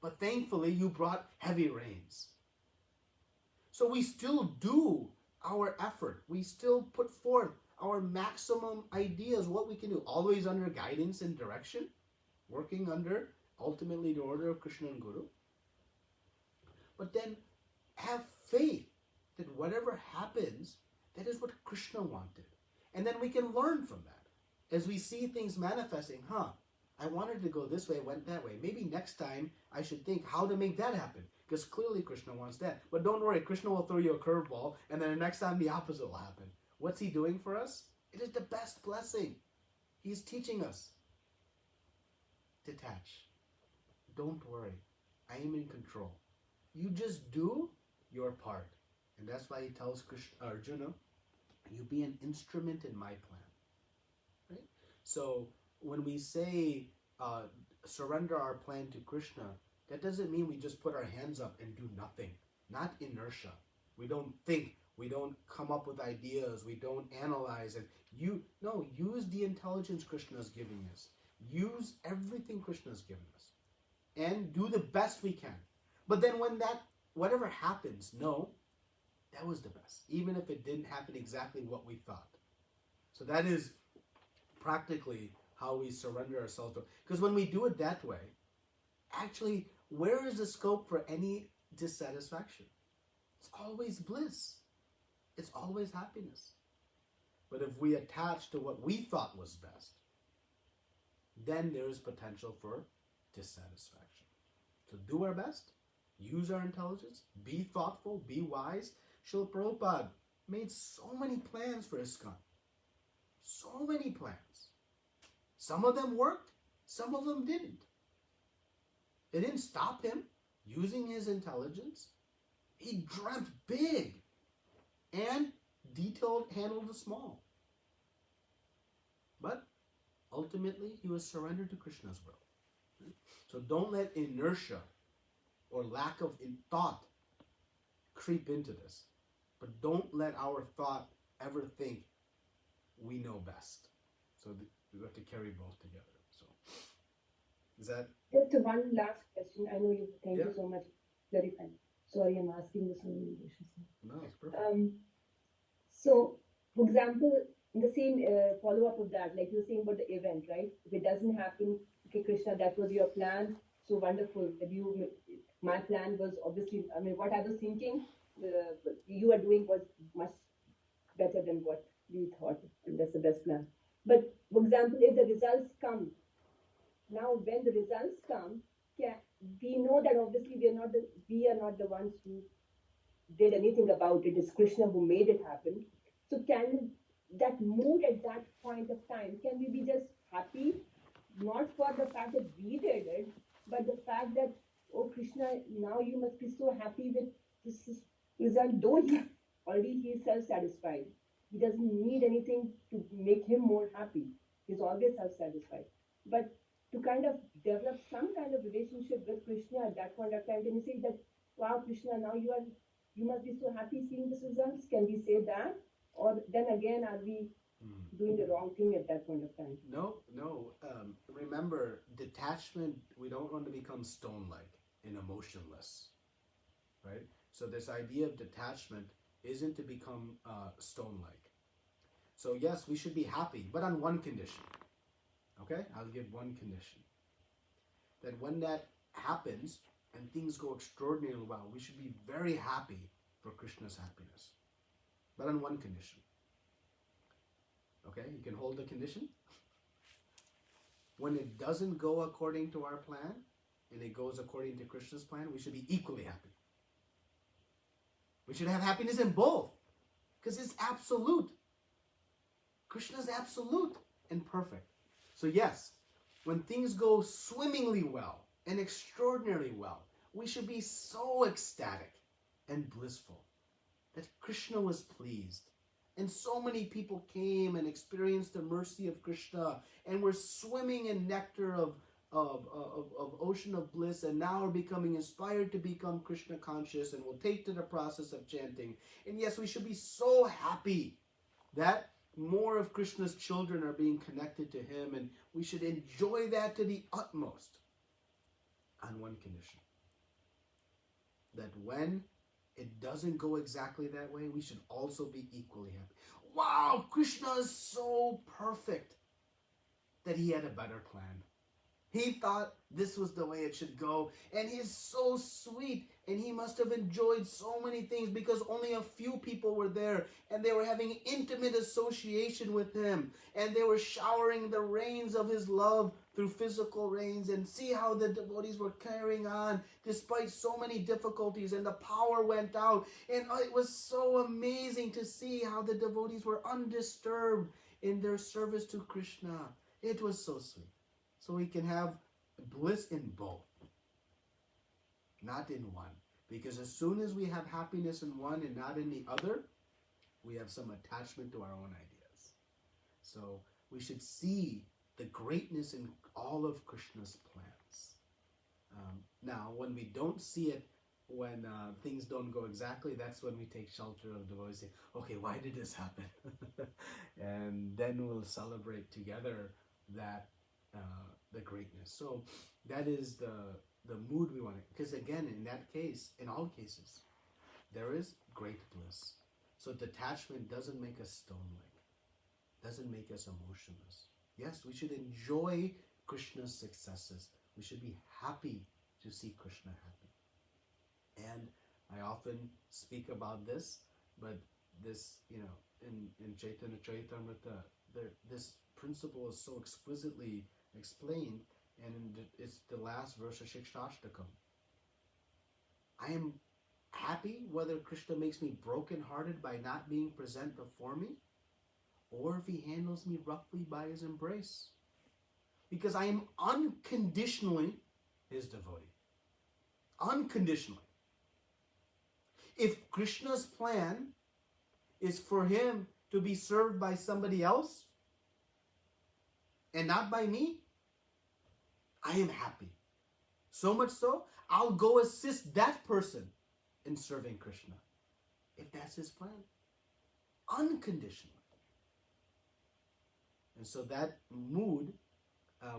but thankfully you brought heavy rains. So we still do our effort. We still put forth our maximum ideas, what we can do, always under guidance and direction, working under ultimately the order of Krishna and Guru. But then have faith that whatever happens, that is what Krishna wanted. And then we can learn from that. As we see things manifesting, I wanted to go this way, went that way. Maybe next time I should think how to make that happen. Because clearly Krishna wants that. But don't worry, Krishna will throw you a curveball, and then the next time the opposite will happen. What's he doing for us? It is the best blessing. He's teaching us. Detach. Don't worry. I am in control. You just do your part. And that's why he tells Arjuna, you be an instrument in my plan. Right? So when we say surrender our plan to Krishna, that doesn't mean we just put our hands up and do nothing. Not inertia. We don't think. We don't come up with ideas. We don't analyze. And use the intelligence Krishna is giving us. Use everything Krishna has given us. And do the best we can. But then when that whatever happens, no, that was the best, even if it didn't happen exactly what we thought. So that is practically how we surrender ourselves to. Because when we do it that way, actually, where is the scope for any dissatisfaction? It's always bliss. It's always happiness. But if we attach to what we thought was best, then there is potential for dissatisfaction. So do our best, use our intelligence, be thoughtful, be wise. Srila Prabhupada made so many plans for ISKCON. So many plans. Some of them worked, some of them didn't. It didn't stop him using his intelligence. He dreamt big and handled the small. But ultimately, he was surrendered to Krishna's will. So don't let inertia or lack of thought creep into this. But don't let our thought ever think we know best. So we have to carry both together. So is that? Just one last question. I know you. Thank you so much. Clarifying. Sorry, I'm asking this so many questions. No, it's perfect. So, for example, in the same follow-up of that, like you were saying about the event, right? If it doesn't happen, okay, Krishna, that was your plan. So wonderful. My plan was obviously, I mean, what I was thinking, you are doing was much better than what we thought, and that's the best plan. But, for example, if the results come, now when the results come, we know that obviously we are not the ones who did anything about it. It's Krishna who made it happen. So can that mood at that point of time, can we be just happy, not for the fact that we did it, but the fact that, oh Krishna, now you must be so happy with this result, though he is self-satisfied. He doesn't need anything to make him more happy. He's always self-satisfied. But to kind of develop some kind of relationship with Krishna at that point of time, can you say that, wow, Krishna, now you must be so happy seeing these results? Can we say that? Or then again, are we doing the wrong thing at that point of time? No. Remember, detachment, we don't want to become stone-like and emotionless, right? So this idea of detachment isn't to become stone-like. So yes, we should be happy, but on one condition. Okay? I'll give one condition. That when that happens and things go extraordinarily well, we should be very happy for Krishna's happiness. But on one condition. Okay? You can hold the condition. When it doesn't go according to our plan and it goes according to Krishna's plan, we should be equally happy. We should have happiness in both. Because it's absolute. Krishna's absolute and perfect. So yes, when things go swimmingly well and extraordinarily well, we should be so ecstatic and blissful that Krishna was pleased. And so many people came and experienced the mercy of Krishna and were swimming in nectar of ocean of bliss, and now are becoming inspired to become Krishna conscious and will take to the process of chanting. And yes, we should be so happy that more of Krishna's children are being connected to him, and we should enjoy that to the utmost on one condition. That when it doesn't go exactly that way, we should also be equally happy. Wow, Krishna is so perfect that he had a better plan. He thought this was the way it should go, and he's so sweet, and he must have enjoyed so many things because only a few people were there, and they were having intimate association with him, and they were showering the rains of his love through physical rains, and see how the devotees were carrying on despite so many difficulties, and the power went out, and it was so amazing to see how the devotees were undisturbed in their service to Krishna. It was so sweet. So we can have bliss in both, not in one. Because as soon as we have happiness in one and not in the other, we have some attachment to our own ideas. So we should see the greatness in all of Krishna's plans. Now, when we don't see it, when things don't go exactly, that's when we take shelter of devotees. Say, okay, why did this happen? And then we'll celebrate together that the greatness. So that is the mood we want to, because again, in that case, in all cases, there is great bliss. So detachment doesn't make us stone-like, doesn't make us emotionless. Yes, we should enjoy Krishna's successes. We should be happy to see Krishna happy. And I often speak about this, but this, in Chaitanya Charitamrita, this principle is so exquisitely explained, and it's the last verse of Shikshashtakam. I am happy whether Krishna makes me broken-hearted by not being present before me, or if he handles me roughly by his embrace. Because I am unconditionally his devotee. Unconditionally. If Krishna's plan is for him to be served by somebody else and not by me, I am happy. So much so, I'll go assist that person in serving Krishna, if that's his plan. Unconditionally. And so that mood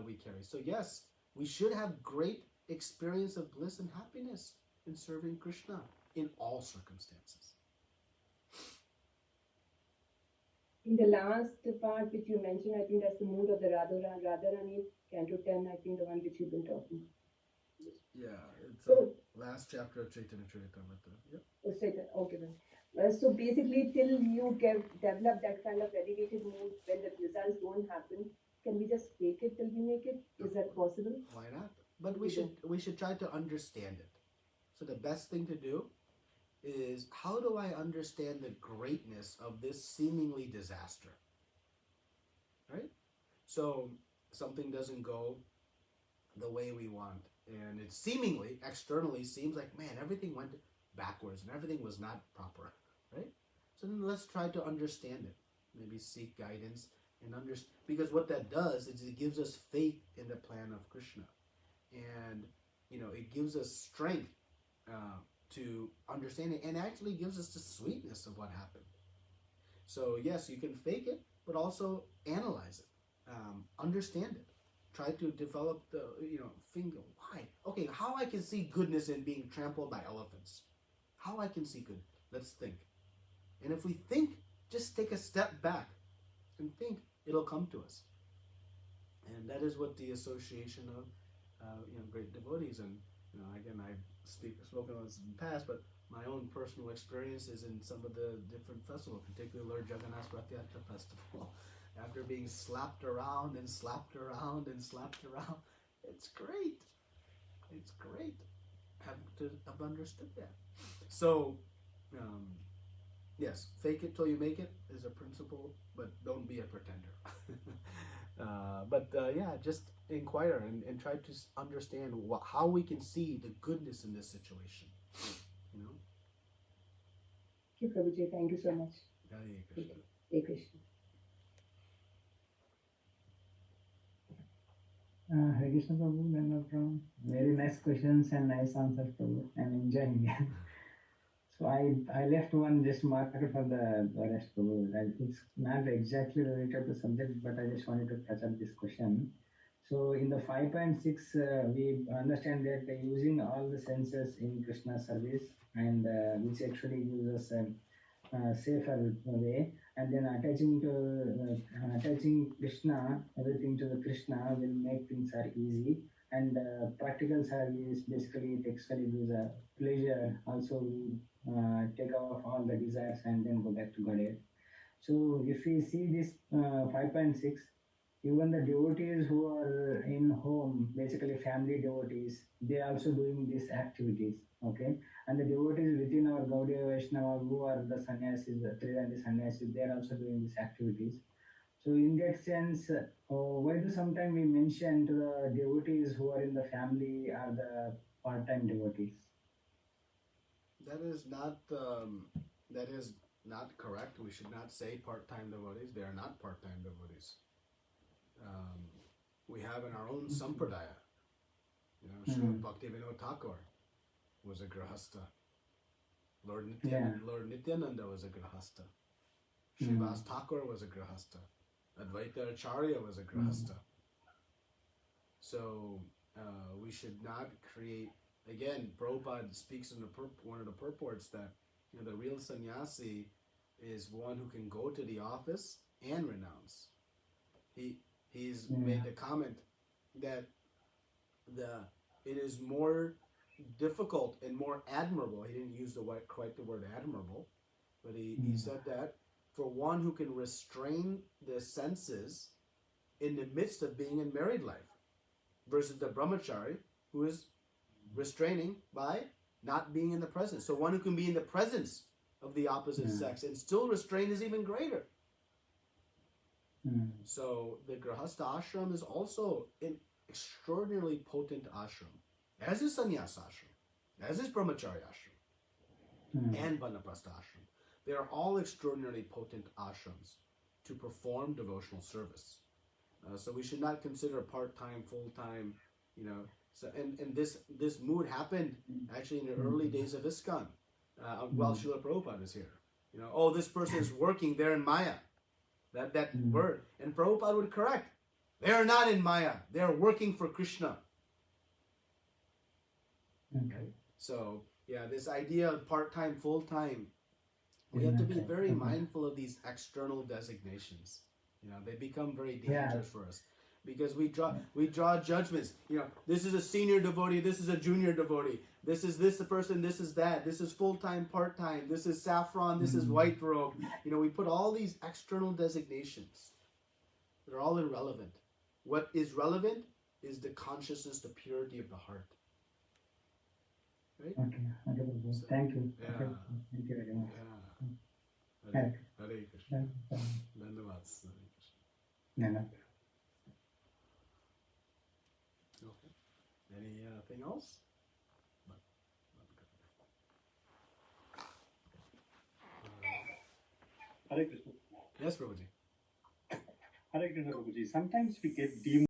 we carry. So yes, we should have great experience of bliss and happiness in serving Krishna in all circumstances. In the last part which you mentioned, I think that's the mood of the Radharani, Canto 10, I think the one which you've been talking. Yeah, it's So, last chapter of Chaitanya Charitamrita. Yep. okay then. So basically, till you develop that kind of elevated mood, when the results don't happen, can we just fake it till we make it? Is that possible? Why not? But we should try to understand it. So the best thing to do is, how do I understand the greatness of this seemingly disaster? Right? So something doesn't go the way we want, and it seemingly, externally seems like, man, everything went backwards and everything was not proper, right? So then let's try to understand it. Maybe seek guidance and understand, because what that does is it gives us faith in the plan of Krishna, and it gives us strength to understand it, and actually gives us the sweetness of what happened. So yes, you can fake it, but also analyze it, understand it, try to develop the finger. Why? Okay, how I can see goodness in being trampled by elephants? How I can see good? Let's think. And if we think, just take a step back and think, it'll come to us. And that is what the association of great devotees, and again, I've spoken on this in the past, but my own personal experiences in some of the different festivals, particularly Lord Jagannath's Rath Yatra Festival, after being slapped around and slapped around and slapped around, it's great. It's great. Have understood that. So, yes, fake it till you make it is a principle, but don't be a pretender. Just inquire and try to understand how we can see the goodness in this situation. Okay, Prabhuji, thank you so much. Hare Krishna. Hare Krishna. Hare Krishna Prabhu, from very nice questions and nice answers, Prabhu. I'm enjoying it. So I left one just marker for the rest, Prabhu. It's not exactly related to the subject, but I just wanted to touch up this question. So in the 5.6, we understand that using all the senses in Krishna's service, and which actually gives us a safer way, and then attaching Krishna, everything to the Krishna will make things are easy, and practical service basically textually gives a pleasure. Also, we take off all the desires and then go back to Godhead. So if we see this 5.6, even the devotees who are in home, basically family devotees, they are also doing these activities, okay? And the devotees within our Gaudiya Vaishnava, who are the sannyasis, the Tridandi sannyasis, they are also doing these activities. So in that sense, why do sometimes we mention to the devotees who are in the family are the part-time devotees? That is not correct. We should not say part-time devotees. They are not part-time devotees. We have in our own sampradaya, Srimad Bhaktivinoda Thakur was a grahastha. Lord Nityananda was a grahastha. Srivas Thakur was a grahastha. Advaita Acharya was a grahastha. So we should not create. Again, Prabhupada speaks in one of the purports that the real sannyasi is one who can go to the office and renounce. He's made the comment that it is more difficult and more admirable. He didn't use quite the word admirable, but he said that for one who can restrain the senses in the midst of being in married life, versus the brahmachari who is restraining by not being in the presence. So one who can be in the presence of the opposite sex and still restrain is even greater. So the grahastha ashram is also an extraordinarily potent ashram, as is sannyasa ashram, as is brahmacharya ashram, and vanaprastha ashram. They are all extraordinarily potent ashrams to perform devotional service. So we should not consider part-time, full-time, So and this mood happened actually in the early days of ISKCON, while Srila Prabhupada was here. This person is working, they're in Maya. That word. And Prabhupada would correct. They are not in Maya. They are working for Krishna. Okay? So, this idea of part-time, full-time, we have to be very mindful of these external designations. They become very dangerous for us. Because we draw judgments. This is a senior devotee, this is a junior devotee. This is this person, this is that. This is full-time, part-time. This is saffron, this is white robe. We put all these external designations. They're all irrelevant. What is relevant is the consciousness, the purity of the heart. Right? Okay. Thank you. Yeah. Thank you very much. Hare Krishna. Dhanyavad. Yeah. Okay. Anything else? Hare Krishna. Yes, Prabhuji. Hare Krishna, Prabhuji. Sometimes we get demotivated.